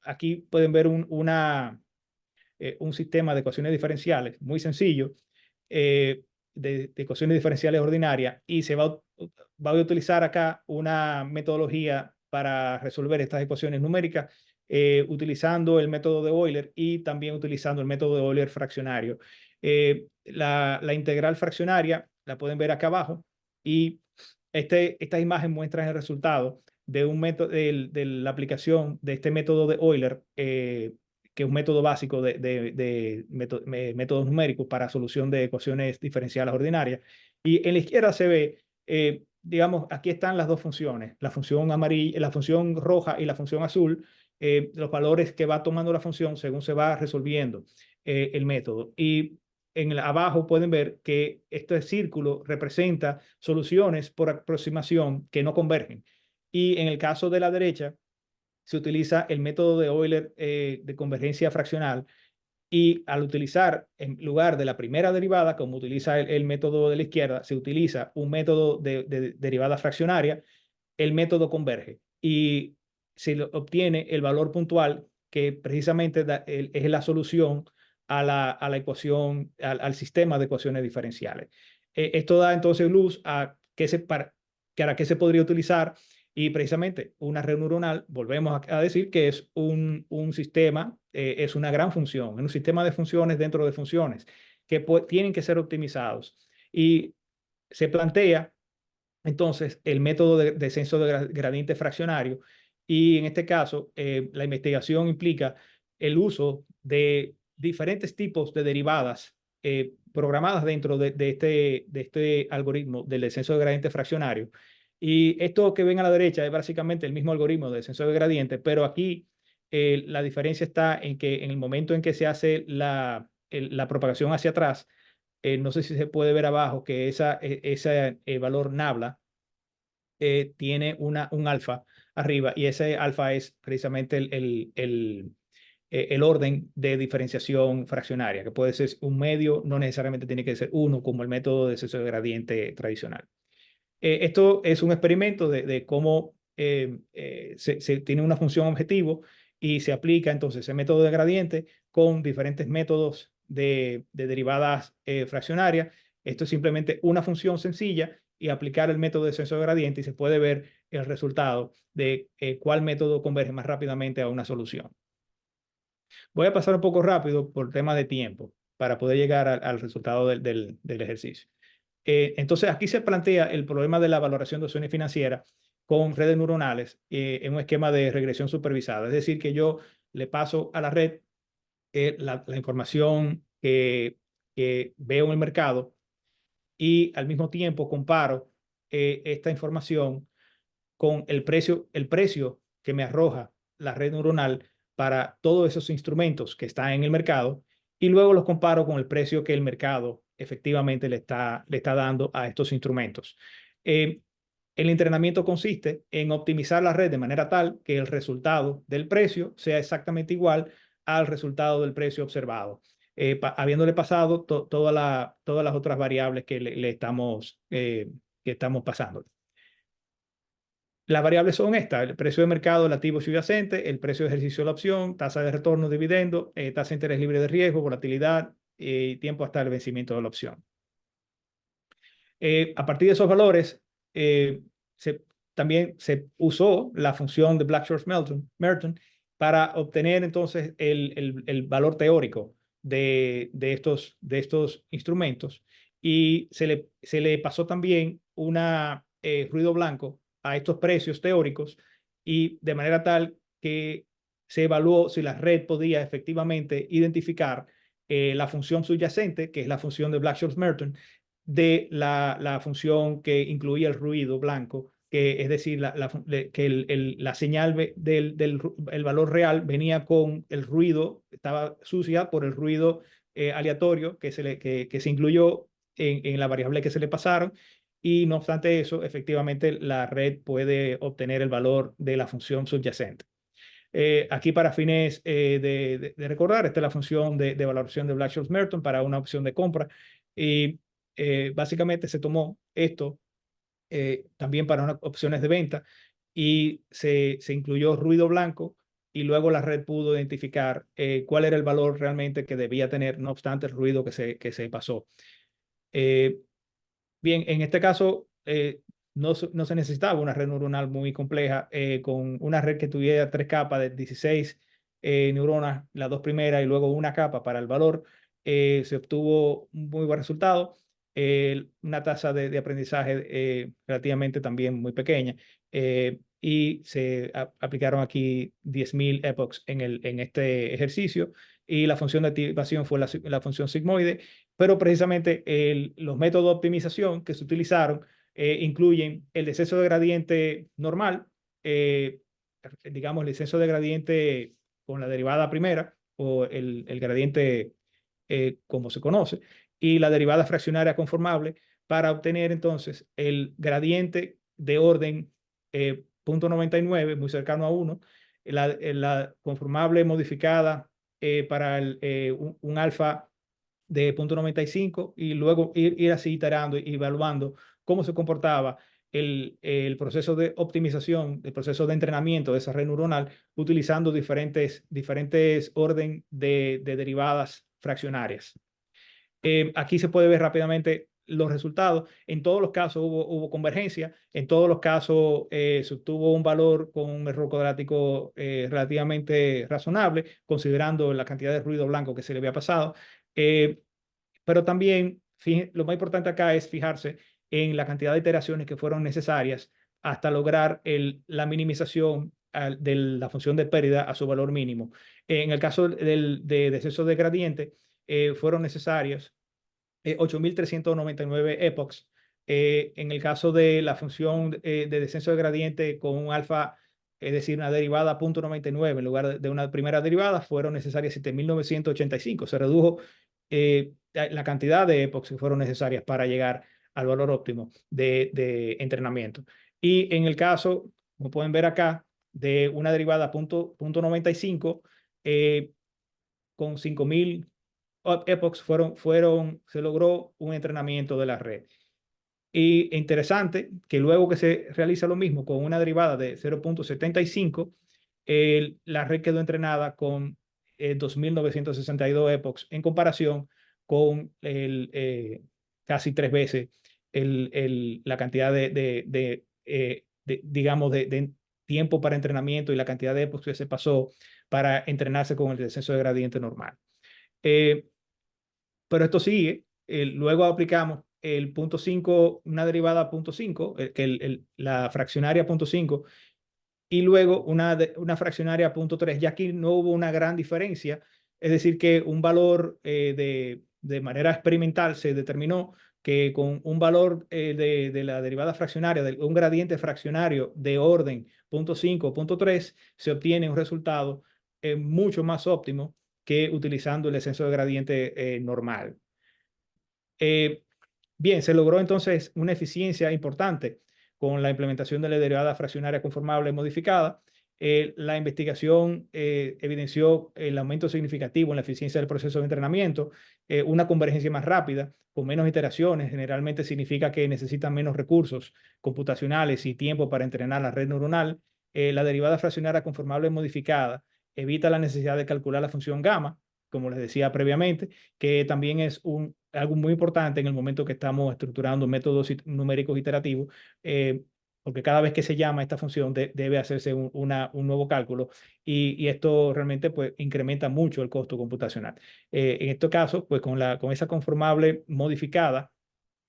aquí pueden ver un sistema de ecuaciones diferenciales muy sencillo, de ecuaciones diferenciales ordinarias, y va a utilizar acá una metodología para resolver estas ecuaciones numéricas, utilizando el método de Euler y también utilizando el método de Euler fraccionario. La integral fraccionaria la pueden ver acá abajo y esta imagen muestra el resultado de la aplicación de este método de Euler, que es un método básico de métodos numéricos para solución de ecuaciones diferenciales ordinarias. Y en la izquierda se ve, digamos, aquí están las dos funciones, la función amarilla, la función roja y la función azul, los valores que va tomando la función según se va resolviendo el método. Y abajo pueden ver que este círculo representa soluciones por aproximación que no convergen. Y en el caso de la derecha, se utiliza el método de Euler de convergencia fraccional, Y al utilizar, en lugar de la primera derivada, como utiliza el método de la izquierda, se utiliza un método de derivada fraccionaria, el método converge y se obtiene el valor puntual que precisamente es la solución a la ecuación, al sistema de ecuaciones diferenciales. Esto da entonces luz a para qué se podría utilizar, y precisamente una red neuronal, volvemos a decir que es un sistema, es una gran función, es un sistema de funciones dentro de funciones que tienen que ser optimizados. Y se plantea entonces el método de descenso de gradiente fraccionario, y en este caso la investigación implica el uso de diferentes tipos de derivadas programadas dentro de este algoritmo del descenso de gradiente fraccionario. Y esto que ven a la derecha es básicamente el mismo algoritmo de descenso de gradiente, pero aquí la diferencia está en que en el momento en que se hace la propagación hacia atrás, no sé si se puede ver abajo que ese valor nabla tiene un alfa arriba, y ese alfa es precisamente el orden de diferenciación fraccionaria, que puede ser un medio, no necesariamente tiene que ser uno, como el método de descenso de gradiente tradicional. Esto es un experimento de cómo se tiene una función objetivo y se aplica entonces ese método de gradiente con diferentes métodos de derivadas fraccionarias. Esto es simplemente una función sencilla y aplicar el método de descenso de gradiente, y se puede ver el resultado de cuál método converge más rápidamente a una solución. Voy a pasar un poco rápido por tema de tiempo para poder llegar al resultado del ejercicio. Entonces, aquí se plantea el problema de la valoración de opciones financieras con redes neuronales en un esquema de regresión supervisada. Es decir, que yo le paso a la red la información que veo en el mercado, y al mismo tiempo comparo esta información con el precio que me arroja la red neuronal para todos esos instrumentos que están en el mercado, y luego los comparo con el precio que el mercado efectivamente le está dando a estos instrumentos. Eh, el entrenamiento consiste en optimizar la red de manera tal que el resultado del precio sea exactamente igual al resultado del precio observado, habiéndole pasado todas las otras variables que estamos pasando. Las variables son estas: el precio de mercado, el activo subyacente, el precio de ejercicio de la opción, tasa de retorno, dividendo, tasa de interés libre de riesgo, volatilidad y tiempo hasta el vencimiento de la opción. A partir de esos valores, eh, también se usó la función de Black-Scholes-Merton para obtener entonces el valor teórico de estos instrumentos, y se le pasó también una ruido blanco a estos precios teóricos, y de manera tal que se evaluó si la red podía efectivamente identificar la función subyacente, que es la función de Black-Scholes-Merton, de la función que incluía el ruido blanco, que es decir, que la señal el valor real venía con el ruido, estaba sucia por el ruido aleatorio que se incluyó en la variable que se le pasaron. Y no obstante eso, efectivamente la red puede obtener el valor de la función subyacente. Aquí, para fines de recordar, esta es la función de valoración de Black-Scholes-Merton para una opción de compra, y básicamente se tomó esto también para unas opciones de venta, y se incluyó ruido blanco, y luego la red pudo identificar cuál era el valor realmente que debía tener, no obstante el ruido que se pasó. Eh, Bien, en este caso no se necesitaba una red neuronal muy compleja, con una red que tuviera 3 capas de 16 neuronas, las dos primeras, y luego una capa para el valor. Se obtuvo un muy buen resultado, una tasa de aprendizaje relativamente también muy pequeña, y se aplicaron aquí 10.000 epochs en este ejercicio, y la función de activación fue la función sigmoide. Pero precisamente los métodos de optimización que se utilizaron incluyen el descenso de gradiente normal, eh, digamos el descenso de gradiente con la derivada primera, o el gradiente como se conoce, y la derivada fraccionaria conformable, para obtener entonces el gradiente de orden 0.99, muy cercano a 1, la conformable modificada para un alfa de 0.95 y luego ir así iterando y evaluando cómo se comportaba el proceso de optimización, el proceso de entrenamiento de esa red neuronal utilizando diferentes orden de derivadas fraccionarias. Aquí se puede ver rápidamente los resultados. En todos los casos hubo convergencia. En todos los casos se obtuvo un valor con un error cuadrático relativamente razonable, considerando la cantidad de ruido blanco que se le había pasado. Eh, pero también lo más importante acá es fijarse en la cantidad de iteraciones que fueron necesarias hasta lograr la minimización de la función de pérdida a su valor mínimo. En el caso de descenso de gradiente, fueron necesarios 8.399 epochs. En el caso de la función de descenso de gradiente con un alfa, es decir, una derivada 0.99 en lugar de una primera derivada, fueron necesarias 7.985. Se redujo la cantidad de epochs que fueron necesarias para llegar al valor óptimo de entrenamiento. Y en el caso, como pueden ver acá, de una derivada 0.95, con 5.000 epochs se logró un entrenamiento de la red. Y interesante que luego que se realiza lo mismo con una derivada de 0.75, la red quedó entrenada con 2.962 epochs en comparación con casi 3 veces la cantidad digamos, de tiempo para entrenamiento y la cantidad de epochs que se pasó para entrenarse con el descenso de gradiente normal. Eh, pero esto sigue. Luego aplicamos el punto 5, una derivada punto 5, la fraccionaria punto 5, y luego una fraccionaria punto 3. Ya aquí no hubo una gran diferencia, es decir, que un valor de manera experimental se determinó que con un valor de la derivada fraccionaria, de un gradiente fraccionario de orden punto 5, punto 3, se obtiene un resultado mucho más óptimo que utilizando el descenso de gradiente normal. Eh, Bien, se logró entonces una eficiencia importante con la implementación de la derivada fraccionaria conformable modificada. La investigación evidenció el aumento significativo en la eficiencia del proceso de entrenamiento, una convergencia más rápida, con menos iteraciones, generalmente significa que necesitan menos recursos computacionales y tiempo para entrenar la red neuronal. La derivada fraccionaria conformable modificada evita la necesidad de calcular la función gamma, como les decía previamente, que también es algo muy importante en el momento que estamos estructurando métodos numéricos iterativos, porque cada vez que se llama esta función debe hacerse un nuevo cálculo y esto realmente pues, incrementa mucho el costo computacional. En este caso, pues con esa conformable modificada,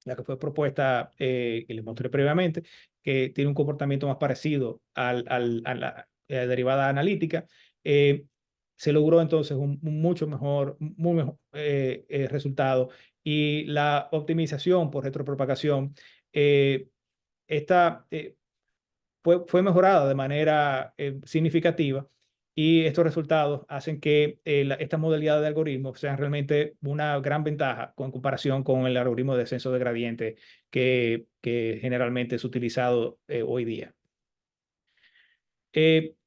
la que fue propuesta, que les mostré previamente, que tiene un comportamiento más parecido a la derivada analítica, eh, se logró entonces un mucho mejor, muy mejor resultado. Y la optimización por retropropagación, esta fue mejorada de manera significativa, y estos resultados hacen que esta modalidad de algoritmo sean realmente una gran ventaja con comparación con el algoritmo de descenso de gradiente que generalmente es utilizado hoy día.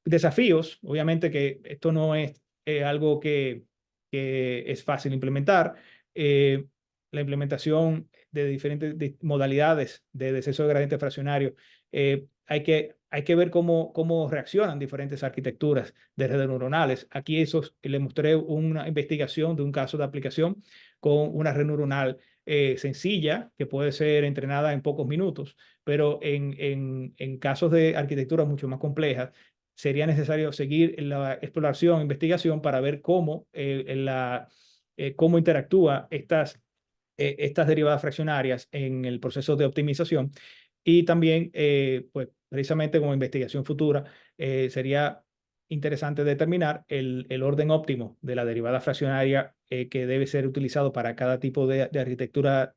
Desafíos, obviamente que esto no es algo que es fácil implementar. Eh, la implementación de diferentes modalidades de descenso de gradiente fraccionario, hay que ver cómo reaccionan diferentes arquitecturas de redes neuronales. Aquí le mostré una investigación de un caso de aplicación con una red neuronal sencilla que puede ser entrenada en pocos minutos, pero en casos de arquitecturas mucho más complejas, sería necesario seguir la exploración, investigación para ver cómo interactúa estas derivadas fraccionarias en el proceso de optimización. Y también, pues, precisamente como investigación futura, sería interesante determinar el orden óptimo de la derivada fraccionaria que debe ser utilizado para cada tipo de arquitectura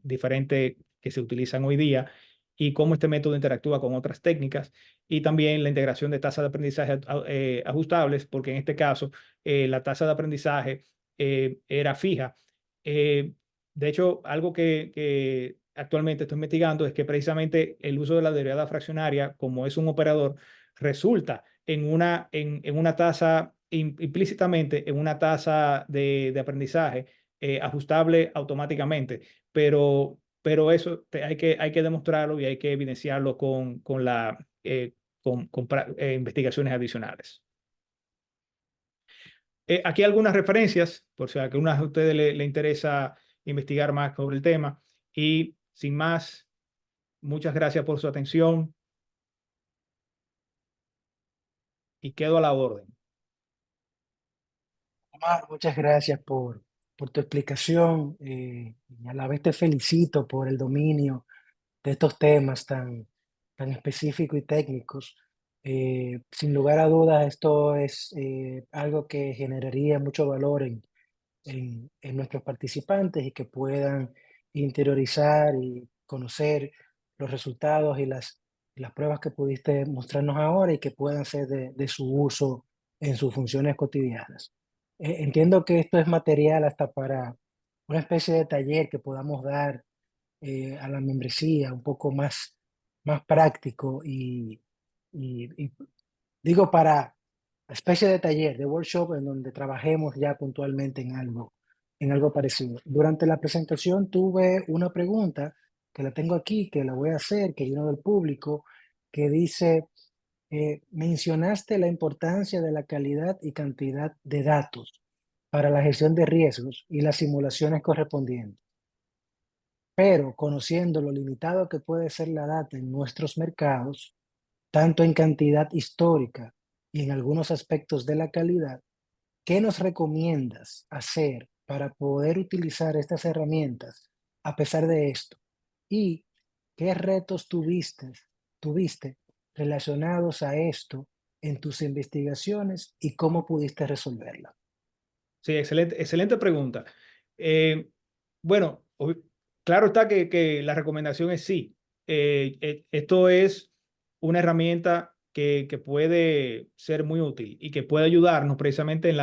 diferente que se utilizan hoy día, y cómo este método interactúa con otras técnicas, y también la integración de tasas de aprendizaje ajustables, porque en este caso la tasa de aprendizaje era fija. Eh, de hecho, algo que actualmente estoy investigando es que precisamente el uso de la derivada fraccionaria, como es un operador, resulta en una tasa implícitamente en una tasa de aprendizaje ajustable automáticamente, pero eso hay que demostrarlo y hay que evidenciarlo con investigaciones adicionales. Aquí algunas referencias, por si a algunas de ustedes le interesa investigar más sobre el tema. Y sin más, muchas gracias por su atención y quedo a la orden. Omar, muchas gracias por tu explicación, y a la vez te felicito por el dominio de estos temas tan específicos y técnicos. Sin lugar a dudas, esto es algo que generaría mucho valor en nuestros participantes y que puedan interiorizar y conocer los resultados y las pruebas que pudiste mostrarnos ahora y que puedan ser de su uso en sus funciones cotidianas. Entiendo que esto es material hasta para una especie de taller que podamos dar a la membresía un poco más práctico y digo para especie de taller, de workshop en donde trabajemos ya puntualmente en algo parecido. Durante la presentación tuve una pregunta que la tengo aquí, que la voy a hacer, que vino del público, que dice, mencionaste la importancia de la calidad y cantidad de datos para la gestión de riesgos y las simulaciones correspondientes. Pero conociendo lo limitado que puede ser la data en nuestros mercados, tanto en cantidad histórica y en algunos aspectos de la calidad, ¿qué nos recomiendas hacer para poder utilizar estas herramientas a pesar de esto? ¿Y qué retos tuviste relacionados a esto en tus investigaciones y cómo pudiste resolverla? Sí, excelente, excelente pregunta. Eh, bueno, claro está que la recomendación es sí. Esto es una herramienta que puede ser muy útil y que puede ayudarnos precisamente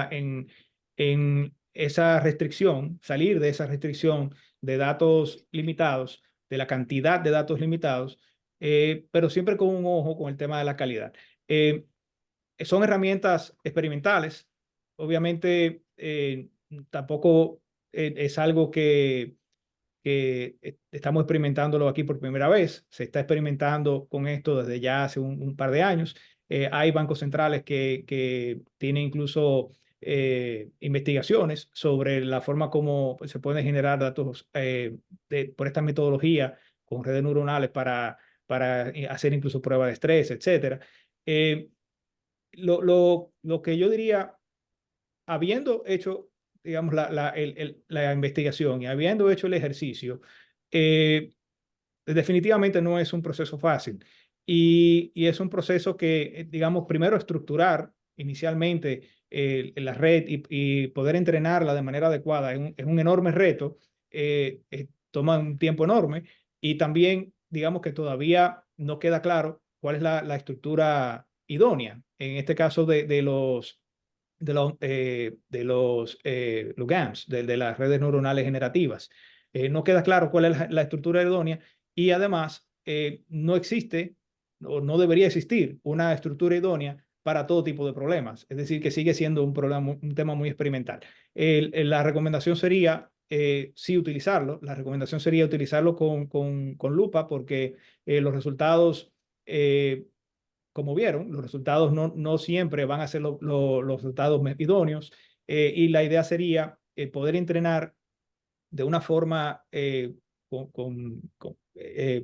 en esa restricción, salir de esa restricción de datos limitados, de la cantidad de datos limitados, pero siempre con un ojo con el tema de la calidad. Eh, Son herramientas experimentales. Obviamente, tampoco es algo que estamos experimentándolo aquí por primera vez. Se está experimentando con esto desde ya hace un par de años. Hay bancos centrales que tienen incluso investigaciones sobre la forma como se pueden generar datos por esta metodología con redes neuronales para hacer incluso pruebas de estrés, etcétera. Eh, lo que yo diría, habiendo hecho, digamos, la investigación y habiendo hecho el ejercicio, eh, definitivamente no es un proceso fácil. Y es un proceso que, digamos, primero estructurar inicialmente la red y poder entrenarla de manera adecuada es un enorme reto, toma un tiempo enorme y también, digamos que todavía no queda claro cuál es la estructura idónea, en este caso de los LUGAMs, de las redes neuronales generativas. No queda claro cuál es la estructura idónea y además no existe o no debería existir una estructura idónea para todo tipo de problemas. Es decir, que sigue siendo un problema, un tema muy experimental. La recomendación sería sí utilizarlo. La recomendación sería utilizarlo con lupa porque los resultados como vieron, los resultados no siempre van a ser los resultados idóneos y la idea sería poder entrenar de una forma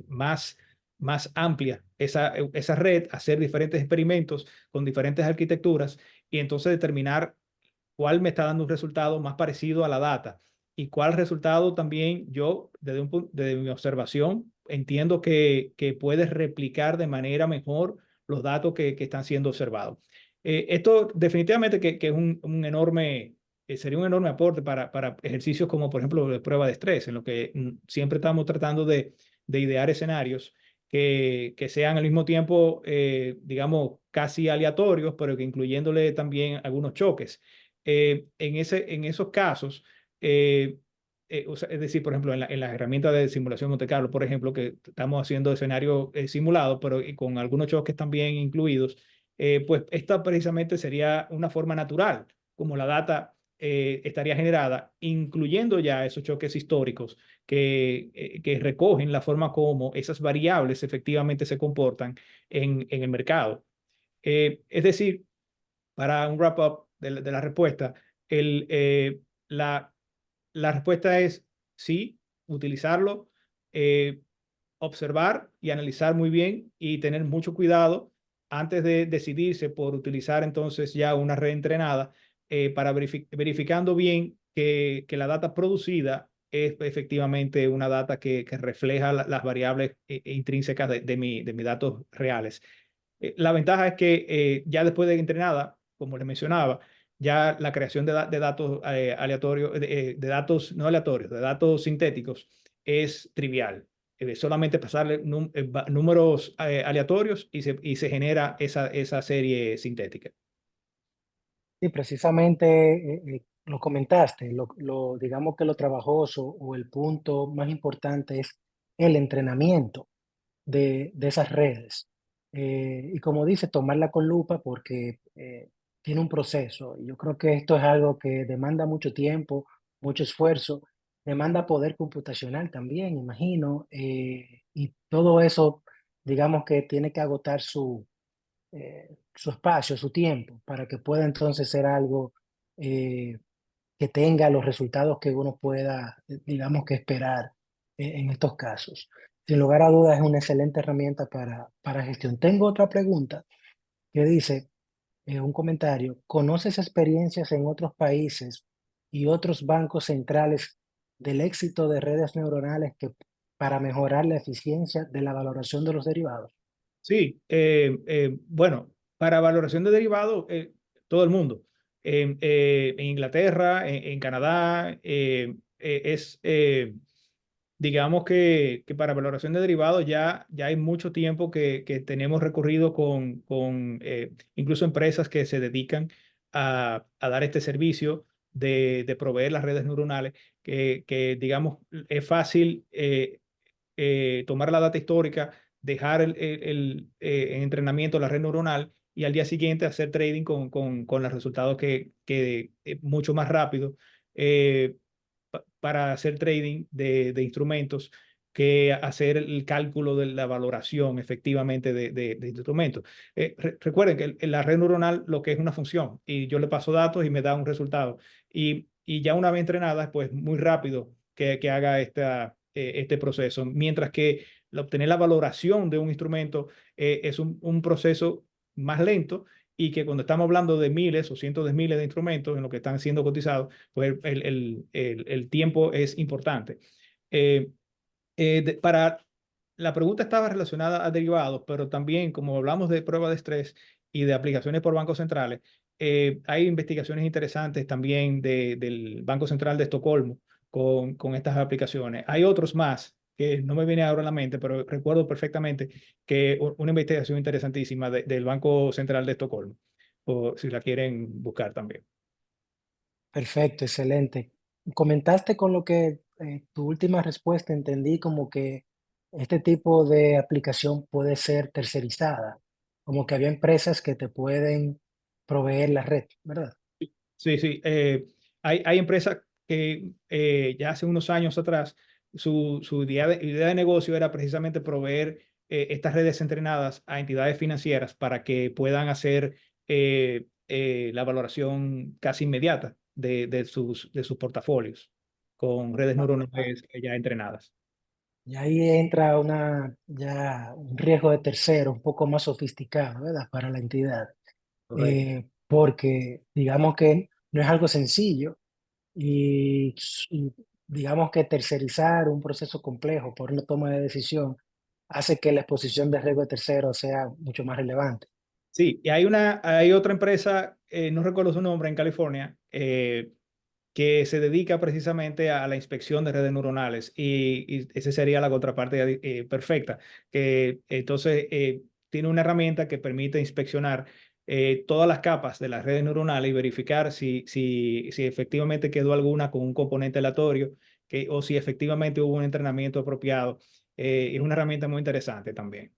más amplia esa red, hacer diferentes experimentos con diferentes arquitecturas y entonces determinar cuál me está dando un resultado más parecido a la data y cuál resultado también yo, desde mi observación, entiendo que puedes replicar de manera mejor los datos que están siendo observados. Esto definitivamente que es un enorme, sería un enorme aporte para ejercicios como, por ejemplo, de prueba de estrés, en lo que siempre estamos tratando de idear escenarios que sean al mismo tiempo, digamos, casi aleatorios, pero que incluyéndole también algunos choques. En esos casos, o sea, es decir, por ejemplo, en la herramienta de simulación Monte Carlo, por ejemplo, que estamos haciendo escenarios simulados, pero y con algunos choques también incluidos, Pues esta precisamente sería una forma natural como la data estaría generada, incluyendo ya esos choques históricos que recogen la forma como esas variables efectivamente se comportan en el mercado. Es decir, para un wrap-up de la respuesta, el, la, la respuesta es sí, utilizarlo, eh, observar y analizar muy bien y tener mucho cuidado antes de decidirse por utilizar entonces ya una red entrenada para verificando bien que la data producida es efectivamente una data que refleja las variables intrínsecas de mis datos reales. La ventaja es que ya después de entrenada, como les mencionaba, ya la creación de datos aleatorios, de datos no aleatorios, de datos sintéticos, es trivial. Solamente pasarle números aleatorios y se genera esa serie sintética. Y precisamente lo comentaste, digamos que lo trabajoso o el punto más importante es el entrenamiento de esas redes. Y como dice, tomarla con lupa porque tiene un proceso. Y yo creo que esto es algo que demanda mucho tiempo, mucho esfuerzo, demanda poder computacional también, imagino. Y todo eso, digamos que tiene que agotar su espacio, su tiempo, para que pueda entonces ser algo eh, que tenga los resultados que uno pueda, digamos que esperar en estos casos. Sin lugar a dudas es una excelente herramienta para gestión. Tengo otra pregunta que dice, un comentario, ¿conoces experiencias en otros países y otros bancos centrales del éxito de redes neuronales que para mejorar la eficiencia de la valoración de los derivados? Sí, bueno, para valoración de derivados, todo el mundo. En Inglaterra, en Canadá, digamos que para valoración de derivados ya hay mucho tiempo que tenemos recorrido con incluso empresas que se dedican a dar este servicio de proveer las redes neuronales, que digamos es fácil tomar la data histórica, dejar en entrenamiento la red neuronal y al día siguiente hacer trading con los resultados que mucho más rápido. eh, para hacer trading de instrumentos que hacer el cálculo de la valoración efectivamente de instrumentos. Recuerden que la red neuronal lo que es una función y yo le paso datos y me da un resultado. Y ya una vez entrenada, pues muy rápido que haga este proceso. Mientras que obtener la valoración de un instrumento es un proceso más lento y que cuando estamos hablando de miles o cientos de miles de instrumentos en lo que están siendo cotizados, pues el tiempo es importante. Eh, para la pregunta estaba relacionada a derivados, pero también como hablamos de prueba de estrés y de aplicaciones por bancos centrales, hay investigaciones interesantes también del Banco Central de Estocolmo con estas aplicaciones. Hay otros más que no me viene ahora a la mente, pero recuerdo perfectamente que una investigación interesantísima del Banco Central de Estocolmo, o si la quieren buscar también. Perfecto, excelente. Comentaste con lo que tu última respuesta entendí como que este tipo de aplicación puede ser tercerizada, como que había empresas que te pueden proveer la red, ¿verdad? Sí, sí. Hay empresas que ya hace unos años atrás, su idea de negocio era precisamente proveer estas redes entrenadas a entidades financieras para que puedan hacer la valoración casi inmediata de sus portafolios con redes Ah, ah, neuronales ya entrenadas. y ahí entra ya un riesgo de tercero un poco más sofisticado, ¿verdad? Para la entidad, Correcto. porque digamos que no es algo sencillo y digamos que tercerizar un proceso complejo por una toma de decisión hace que la exposición de riesgo de terceros sea mucho más relevante. Sí, y hay otra empresa, no recuerdo su nombre, en California, que se dedica precisamente a la inspección de redes neuronales y esa sería la contraparte perfecta, que entonces tiene una herramienta que permite inspeccionar todas las capas de las redes neuronales y verificar si efectivamente quedó alguna con un componente aleatorio o si efectivamente hubo un entrenamiento apropiado. Es una herramienta muy interesante también.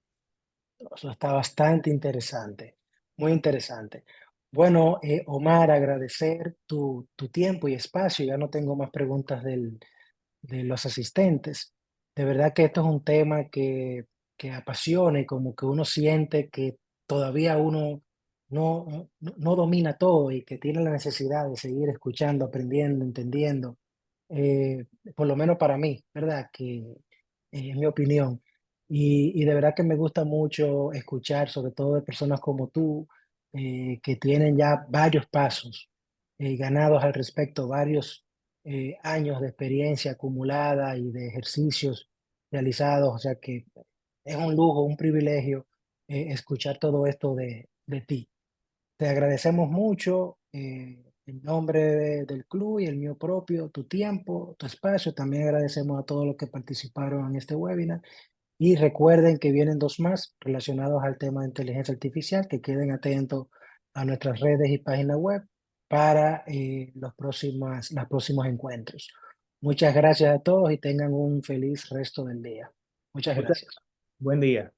Eso está bastante interesante. muy interesante. Bueno, Omar, agradecer tu tiempo y espacio. Ya no tengo más preguntas de los asistentes. De verdad que esto es un tema que apasiona y como que uno siente que todavía uno no domina todo y que tiene la necesidad de seguir escuchando, aprendiendo, entendiendo. eh, por lo menos para mí, ¿verdad? Que es mi opinión. Y de verdad que me gusta mucho escuchar, sobre todo de personas como tú, que tienen ya varios pasos ganados al respecto, varios años de experiencia acumulada y de ejercicios realizados. O sea que es un lujo, un privilegio escuchar todo esto de ti. Te agradecemos mucho en nombre del club y el mío propio, tu tiempo, tu espacio. También agradecemos a todos los que participaron en este webinar. Y recuerden que vienen dos más relacionados al tema de inteligencia artificial, que queden atentos a nuestras redes y página web para los próximos encuentros. Muchas gracias a todos y tengan un feliz resto del día. Muchas Muchas- gracias. Buen día.